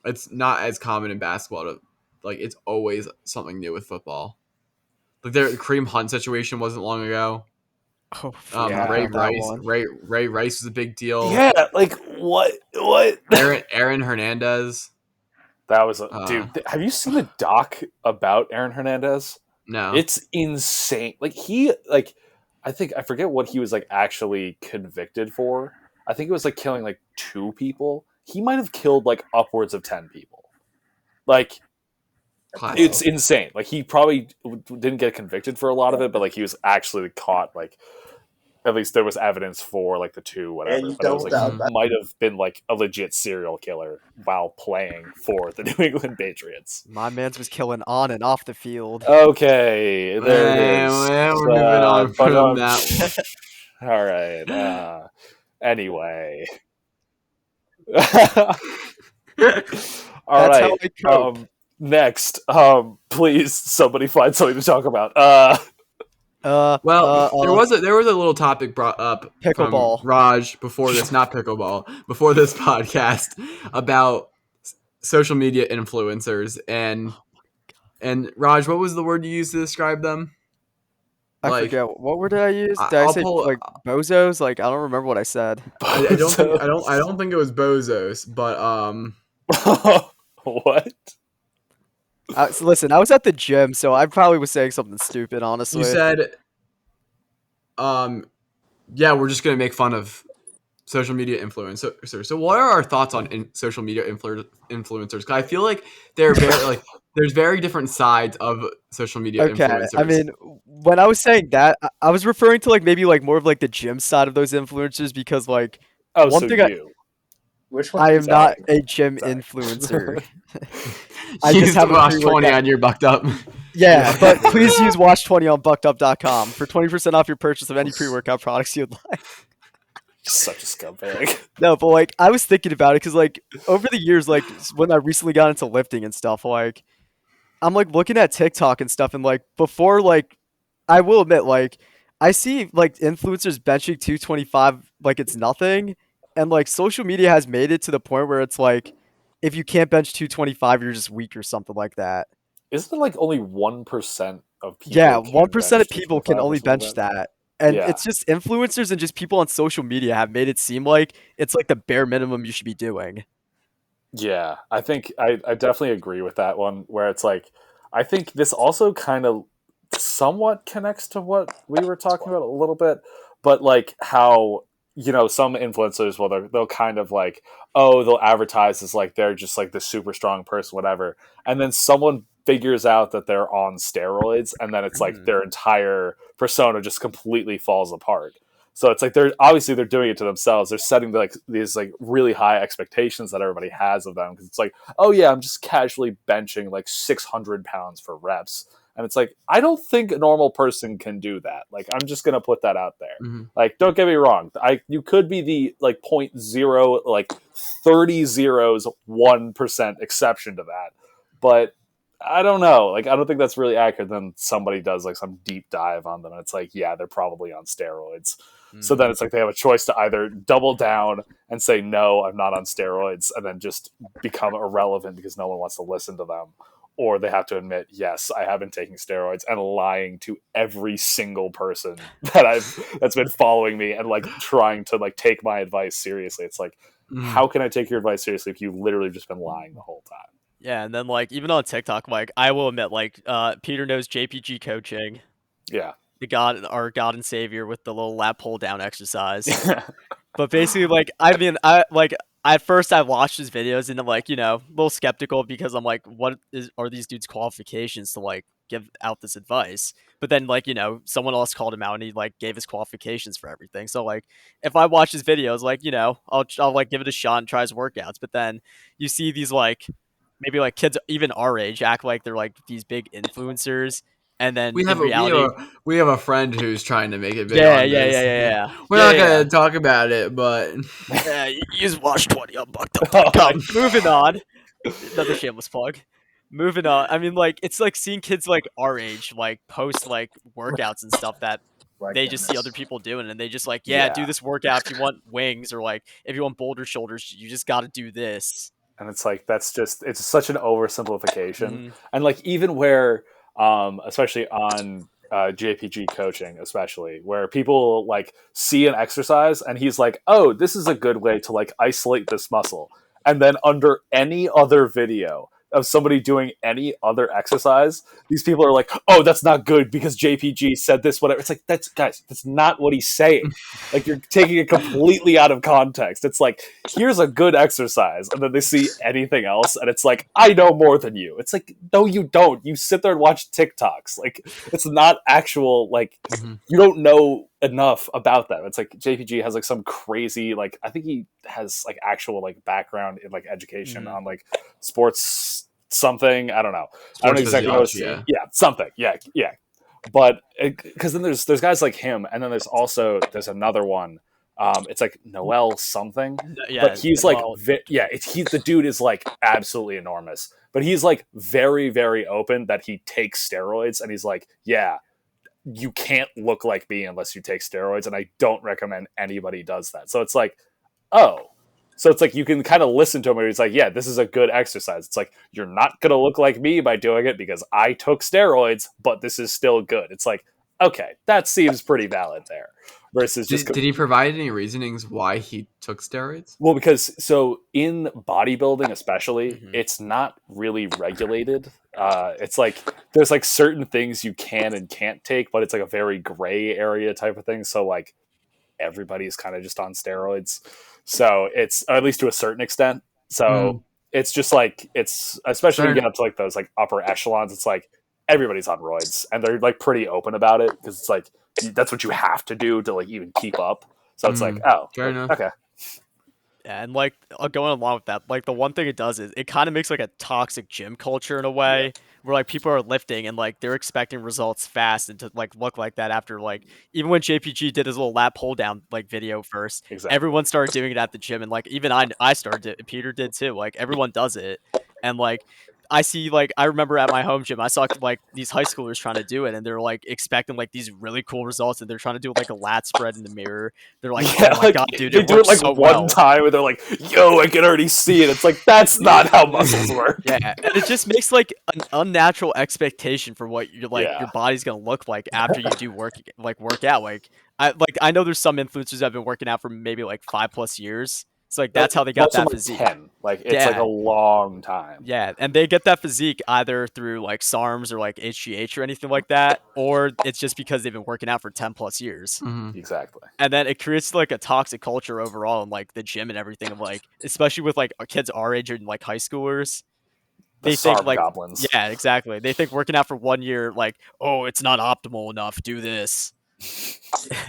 it's not as common in basketball to like it's always something new with football. Like the Kareem Hunt situation wasn't long ago. Oh, Ray Rice was a big deal. Yeah, like what? Aaron Hernandez. That was dude. Have you seen the doc about Aaron Hernandez? No, it's insane. Like I forget what he was like actually convicted for. I think it was like killing like 2 people. He might have killed like upwards of 10 people. Like it's insane. Like he probably didn't get convicted for a lot of it, but like he was actually caught. Like at least there was evidence for like the 2 whatever. But it was like might have been like a legit serial killer while playing for the New England Patriots. My man's was killing on and off the field. Okay, there it is. We're moving on from that one. All right. Anyway. All right. Next, please somebody find something to talk about. There was a little topic brought up pickleball from Raj before this, not pickleball, before this podcast about social media influencers and Raj, what was the word you used to describe them? I forget what word did I use. Did I say like bozos? Like I don't remember what I said. I don't think it was bozos, but what? Listen, I was at the gym, so I probably was saying something stupid, honestly. You said, yeah, we're just going to make fun of social media influencers. So what are our thoughts on social media influencers? Because I feel like they're very, like, there's very different sides of social media influencers. I mean, when I was saying that, I was referring to, like, maybe, like, more of, like, the gym side of those influencers because, like, Which one? I am not a gym influencer. I just have Watch 20 on your Bucked Up. Yeah, but please use Watch 20 on buckedup.com for 20% off your purchase of any pre-workout products you'd like. Such a scumbag. No, but like I was thinking about it because like over the years, like when I recently got into lifting and stuff, like I'm like looking at TikTok and stuff, and like before, like I will admit, like I see like influencers benching 225 like it's nothing, and like social media has made it to the point where it's like if you can't bench 225, you're just weak or something like that. Isn't it like only 1% of people? Yeah, 1% of people can only bench that. And it's just influencers and just people on social media have made it seem like it's like the bare minimum you should be doing. Yeah, I think I definitely agree with that one where it's like, I think this also kind of somewhat connects to what we were talking about a little bit, but like how some influencers, well, they'll kind of like, oh, they'll advertise as like they're just like the super strong person, whatever, and then someone figures out that they're on steroids, and then it's like their entire persona just completely falls apart. So it's like they're doing it to themselves. They're setting like these like really high expectations that everybody has of them, because it's like, oh yeah, I'm just casually benching like 600 pounds for reps. And it's like, I don't think a normal person can do that. Like, I'm just gonna put that out there. Mhm. Like, don't get me wrong. You could be the like 0.0 like 30 zeros 1% exception to that, but I don't know. Like, I don't think that's really accurate. Then somebody does like some deep dive on them, and it's like, yeah, they're probably on steroids. So then it's like they have a choice to either double down and say, no, I'm not on steroids, and then just become irrelevant because no one wants to listen to them. Or they have to admit, yes, I have been taking steroids, and lying to every single person that's been following me and like trying to like take my advice seriously. It's like, how can I take your advice seriously if you've literally just been lying the whole time? Yeah, and then like even on TikTok, like I will admit, like Peter knows JPG coaching, Yeah. our God and Savior with the little lat pull down exercise. But basically, like I like at first I watched his videos and I'm like, a little skeptical because I'm like, are these dudes' qualifications to like give out this advice? But then like someone else called him out and he like gave his qualifications for everything. So like if I watch his videos, like I'll like give it a shot and try his workouts. But then you see these like maybe like kids even our age act like they're like these big influencers, and then We have in reality, we have a friend who's trying to make it big. yeah, on this. yeah. We're not gonna talk about it, but Yeah, you just watch 20 on bucked.com. Moving on. Another shameless plug. Moving on. I mean, like, it's like seeing kids like our age, like, post like workouts and stuff that they just see other people doing, and they just like, yeah, do this workout if you want wings, or like if you want boulder shoulders, you just got to do this. And it's like, it's such an oversimplification. And like, even where especially on JPG coaching, especially where people like see an exercise and he's like, oh, this is a good way to like isolate this muscle, and then under any other video of somebody doing any other exercise, these people are like, oh, that's not good because JPG said this, whatever. It's like, that's not what he's saying. Like, you're taking it completely out of context. It's like, here's a good exercise, and then they see anything else and it's like, I know more than you. It's like, no, you don't. You sit there and watch TikToks. Like, it's not actual, like, you don't know enough about them. It's like JPG has like some crazy, like, I think he has like actual like background in like education on like sports something. I don't know. I don't know exactly what it's, something. Yeah. But because then there's guys like him, and then there's another one. It's like Noel something. Yeah, but he's like, the dude is like absolutely enormous. But he's like very, very open that he takes steroids, and he's like, yeah, you can't look like me unless you take steroids, and I don't recommend anybody does that. So it's like, oh. So it's like you can kind of listen to him where he's like, yeah, this is a good exercise. It's like, you're not going to look like me by doing it because I took steroids, but this is still good. It's like, okay, that seems pretty valid there. Versus did he provide any reasonings why he took steroids? Well, because so in bodybuilding especially, it's not really regulated. It's like there's like certain things you can and can't take, but it's like a very gray area type of thing. So like everybody's kind of just on steroids. So it's, or at least to a certain extent. So it's just like, it's especially when you get up to like those like upper echelons, it's like everybody's on roids, and they're like pretty open about it because it's like that's what you have to do to like even keep up. So it's like, oh, fair enough. Okay. Yeah, and like going along with that, like the one thing it does is it kind of makes like a toxic gym culture in a way where like people are lifting and like they're expecting results fast and to like look like that after like even when JPG did his little lat pull down like video first, everyone started doing it at the gym, and like even I started it, Peter did too. Like everyone does it, and like I see, like, I remember at my home gym, I saw, like, these high schoolers trying to do it, and they're, like, expecting, like, these really cool results, and they're trying to do, like, a lat spread in the mirror. They're like, oh my god, dude, they do it, like, so one time, and they're like, yo, I can already see it. It's like, that's not how muscles work. Yeah, and it just makes, like, an unnatural expectation for what you're, like, your body's gonna look like after you do work out. Like, I know there's some influencers that have been working out for maybe, like, 5+ years, So like that's how they got Most of that them are physique. 10. Like it's like Yeah. a long time. Yeah, and they get that physique either through like SARMs or like HGH or anything like that, or it's just because they've been working out for 10 plus years. Mhm. Exactly. And then it creates like a toxic culture overall in like the gym and everything of like, especially with like kids our age and like high schoolers. The They think SARM like, goblins. yeah, exactly. They think working out for 1 year, like, oh, it's not optimal enough. Do this.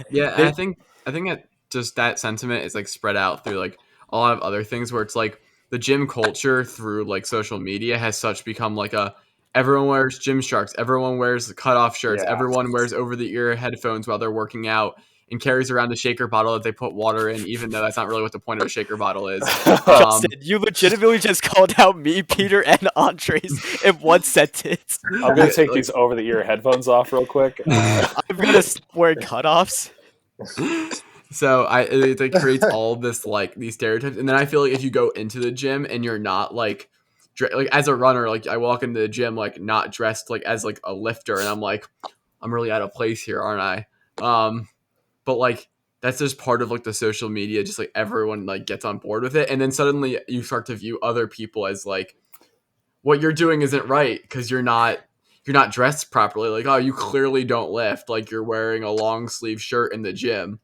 Yeah, They- and I think that just that sentiment is like spread out through like a lot of other things where it's like the gym culture through like social media has such become like a everyone wears gym sharks, everyone wears cutoff shirts, Yeah. everyone wears over the ear headphones while they're working out and carries around a shaker bottle that they put water in, even though that's not really what the point of a shaker bottle is. Justin, you legitimately just called out me, Peter, and Andres in one sentence. I'm gonna take these over the ear headphones off real quick. I'm gonna stop wearing cutoffs. So it like creates all this like these stereotypes, and then I feel like if you go into the gym and you're not like like as a runner, like I walk into the gym like not dressed like as like a lifter, and I'm like I'm really out of place here, aren't I? But like that's just part of like the social media, just like everyone like gets on board with it, and then suddenly you start to view other people as like what you're doing isn't right because you're not dressed properly. Like, oh, you clearly don't lift. Like you're wearing a long sleeve shirt in the gym.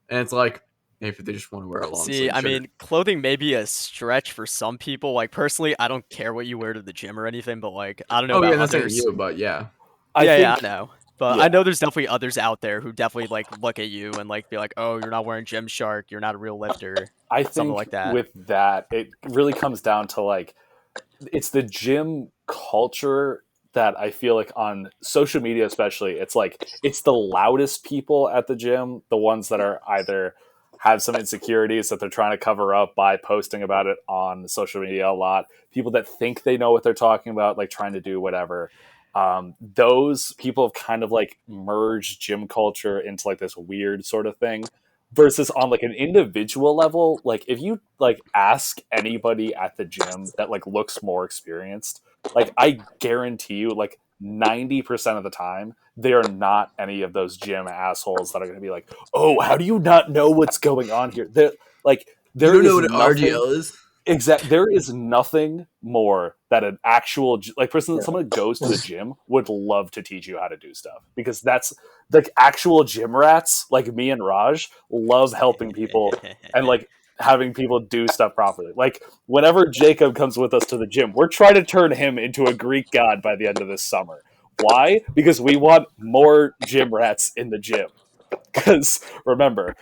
And it's like, if they just want to wear a long See, sleeve I shirt. mean, clothing may be a stretch for some people. Like personally, I don't care what you wear to the gym or anything, but like I don't know Oh about yeah, that's not others. you, but yeah. I know. But yeah. I know there's definitely others out there who definitely like look at you and like be like, "Oh, you're not wearing Gymshark. You're not a real lifter." I Something think like that. with that, it really comes down to like it's the gym culture that I feel like on social media, especially, it's like it's the loudest people at the gym, the ones that are either have some insecurities that they're trying to cover up by posting about it on social media a lot. People that think they know what they're talking about, like trying to do whatever. Those people have kind of like merged gym culture into like this weird sort of thing versus on like an individual level. Like if you like ask anybody at the gym that like looks more experienced, like I guarantee you like 90% of the time they are not any of those gym assholes that are going to be like, oh, how do you not know what's going on here? They're like, there is nothing is. there is nothing more that an actual like person that someone that goes to the gym would love to teach you how to do stuff, because that's like actual gym rats like me and Raj love helping people and like having people do stuff properly. Like whenever Jacob comes with us to the gym, we're trying to turn him into a Greek god by the end of this summer. Why? Because we want more gym rats in the gym. Because remember,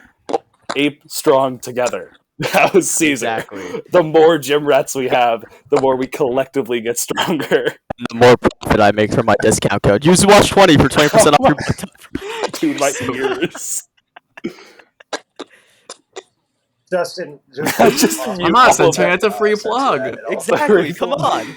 ape strong together. That was Caesar. Exactly. The more gym rats we have, the more we collectively get stronger. The more profit I make from my discount code. Use WATCH20 for 20% off your Dude, my ears. Justin, Just I'm mute not all censoring. of It's a free plug. Exactly. Come on.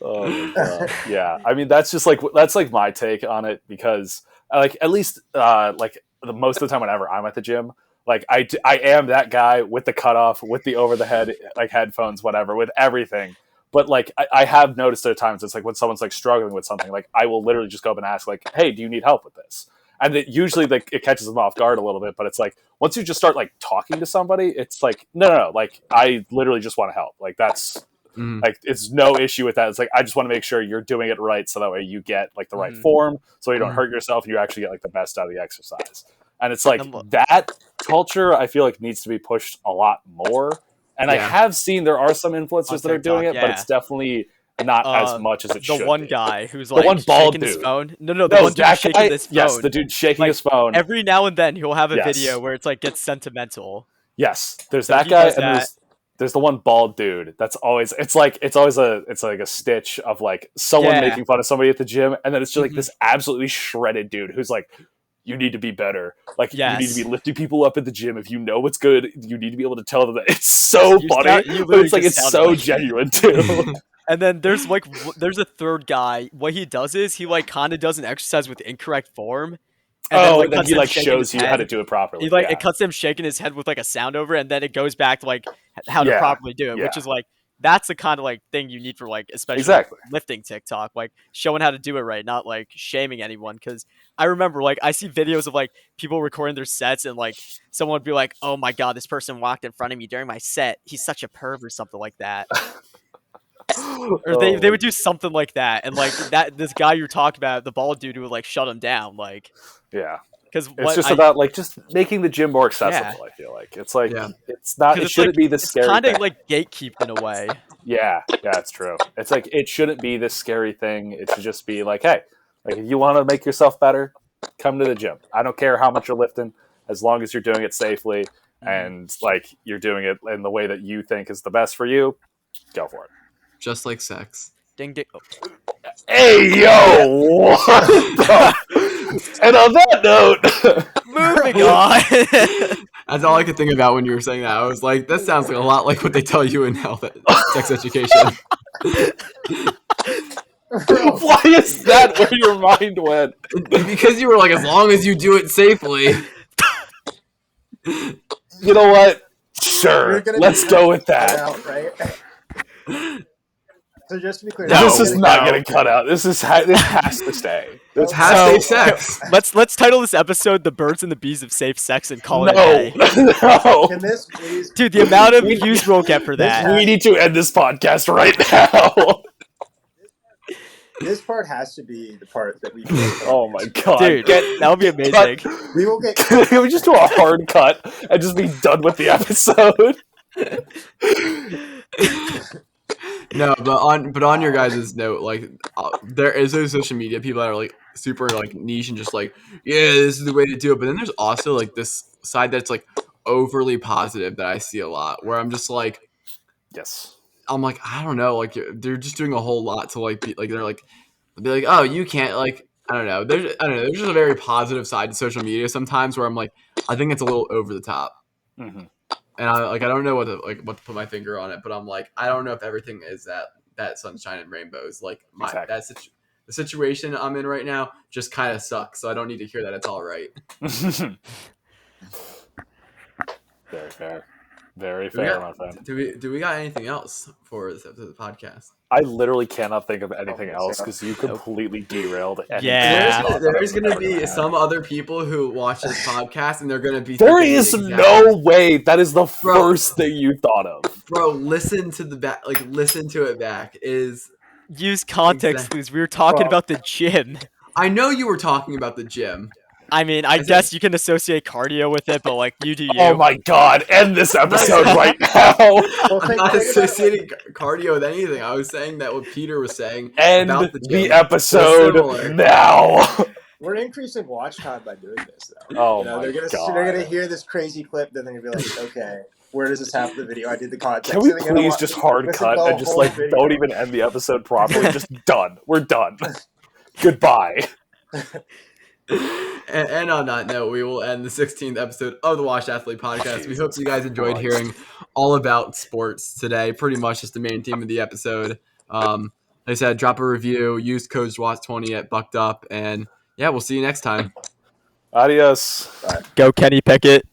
Oh my god. Yeah. I mean, that's just like that's like my take on it, because like at least like the most of the time whenever I'm at the gym, like I am that guy with the cutoff, with the over the head like headphones, whatever, with everything. But like I have noticed at times it's like when someone's like struggling with something, like I will literally just go up and ask like, hey, do you need help with this? And it usually like it catches them off guard a little bit, but it's like once you just start like talking to somebody, it's like no, like I literally just want to help. Like that's like it's no issue with that. It's like I just want to make sure you're doing it right, so that way you get like the right form, so you don't hurt yourself and you actually get like the best out of the exercise. And it's like that culture I feel like needs to be pushed a lot more. And I have seen there are some influencers that are doing it, but it's definitely not as much as it should. The one be. guy who's The like one bald shaking his dude. phone. No, the one dude that shaking guy- his phone. Yes, the dude shaking Like, his phone. Every now and then he'll have a Yes. video where it's like gets sentimental. Yes, there's So that he guy, does and that. there's the one bald dude. That's always it's like a stitch of like someone Yeah. making fun of somebody at the gym, and then it's just like this absolutely shredded dude who's like, you need to be better. Like you need to Yes. be lifting people up at the gym. If you know what's good, you need to be able to tell them that. It's so You funny, sound- you but it's like literally it's just so sounded like- genuine too. And then there's like there's a third guy. What he does is he like kind of does an exercise with incorrect form. And then cuts he him like shaking shows his you how to head. do it properly. He like yeah. it cuts him shaking his head with like a sound over, and then it goes back to like how to Yeah, properly do it, which yeah. is like that's the kind of like thing you need for like especially Exactly. lifting TikTok, like showing how to do it right, not like shaming anyone. Because I remember like I see videos of like people recording their sets and like someone would be like, "Oh my god, this person walked in front of me during my set. He's such a perv," or something like that. Or they would do something like that, and like that this guy you're talking about, the bald dude, would like shut him down, like Yeah. because It's just about like just making the gym more accessible. Yeah. I feel like it's like Yeah. it's not. 'cause It it's, shouldn't like, be the it's scary. kind of thing. like gatekeep in a way. Yeah, it's true. It's like it shouldn't be this scary thing. It should just be like, hey, like if you want to make yourself better, come to the gym. I don't care how much you're lifting, as long as you're doing it safely and like you're doing it in the way that you think is the best for you. Go for it. Just like sex. Ding ding. Oh. Hey yo! What the- And on that note, Moving on. That's all I could think about when you were saying that. I was like, that sounds like a lot like what they tell you in health sex education. why is that where your mind went? Because you were like, as long as you do it safely. You know what? Sure, let's go with that. Out, right? So just to be clear, No, This is not no. getting cut out. This has to stay. This Has So- safe sex. let's title this episode "The Birds and the Bees of Safe Sex" and call it a no, day. no. Can this please? Dude, the amount of views we'll get for that. We need to end this podcast right now. This part has to be the part that we. Oh my god, Dude, that would be amazing. We will get. Can we just do a hard cut and just be done with the episode? No, but on your guys' note, like there is those social media people that are like super like niche and just like, yeah, this is the way to do it. But then there's also like this side that's like overly positive that I see a lot, where I'm just like, Yes. I'm like, I don't know, like they're just doing a whole lot to like be like they're like, be like, oh, you can't like, I don't know. There's just a very positive side to social media sometimes where I'm like, I think it's a little over the top. Mm-hmm. And I don't know what to put my finger on it, but I'm like, I don't know if everything is that sunshine and rainbows. Like Exactly. the situation I'm in right now just kind of sucks. So I don't need to hear that it's all right. Very fair. Very fair, my friend. Do we got anything else for this episode of the podcast? I literally cannot think of anything else because you completely derailed anything. Yeah. There's gonna be some other people who watch this podcast and they're gonna be. There thinking is exactly- no way that is the first thing you thought of. Bro, listen to the back. Like listen to it back. Use context Exactly. clues. We were talking Well- about the gym. I know you were talking about the gym. I mean, I guess you can associate cardio with it, but like you do you. Oh my god, end this episode right now. Well, I'm think not about associating cardio with anything. I was saying that what Peter was saying End about the gym the was episode similar. now. We're increasing watch time by doing this, though. Oh You know, my they're god. gonna hear this crazy clip, then they're gonna be like, okay, where does this have the video? I did the context. Can we And they're gonna please watch- just hard listen cut to the and just whole like video. don't even end the episode properly? Just done. We're done. Goodbye. And on that note, we will end the 16th episode of the Washed Athlete Podcast. We hope you guys enjoyed Christ. hearing all about sports today. Pretty much just the main theme of the episode. Like I said, drop a review, use code SWAT20 at Bucked Up, and yeah, we'll see you next time. Adios. Go Kenny Pickett.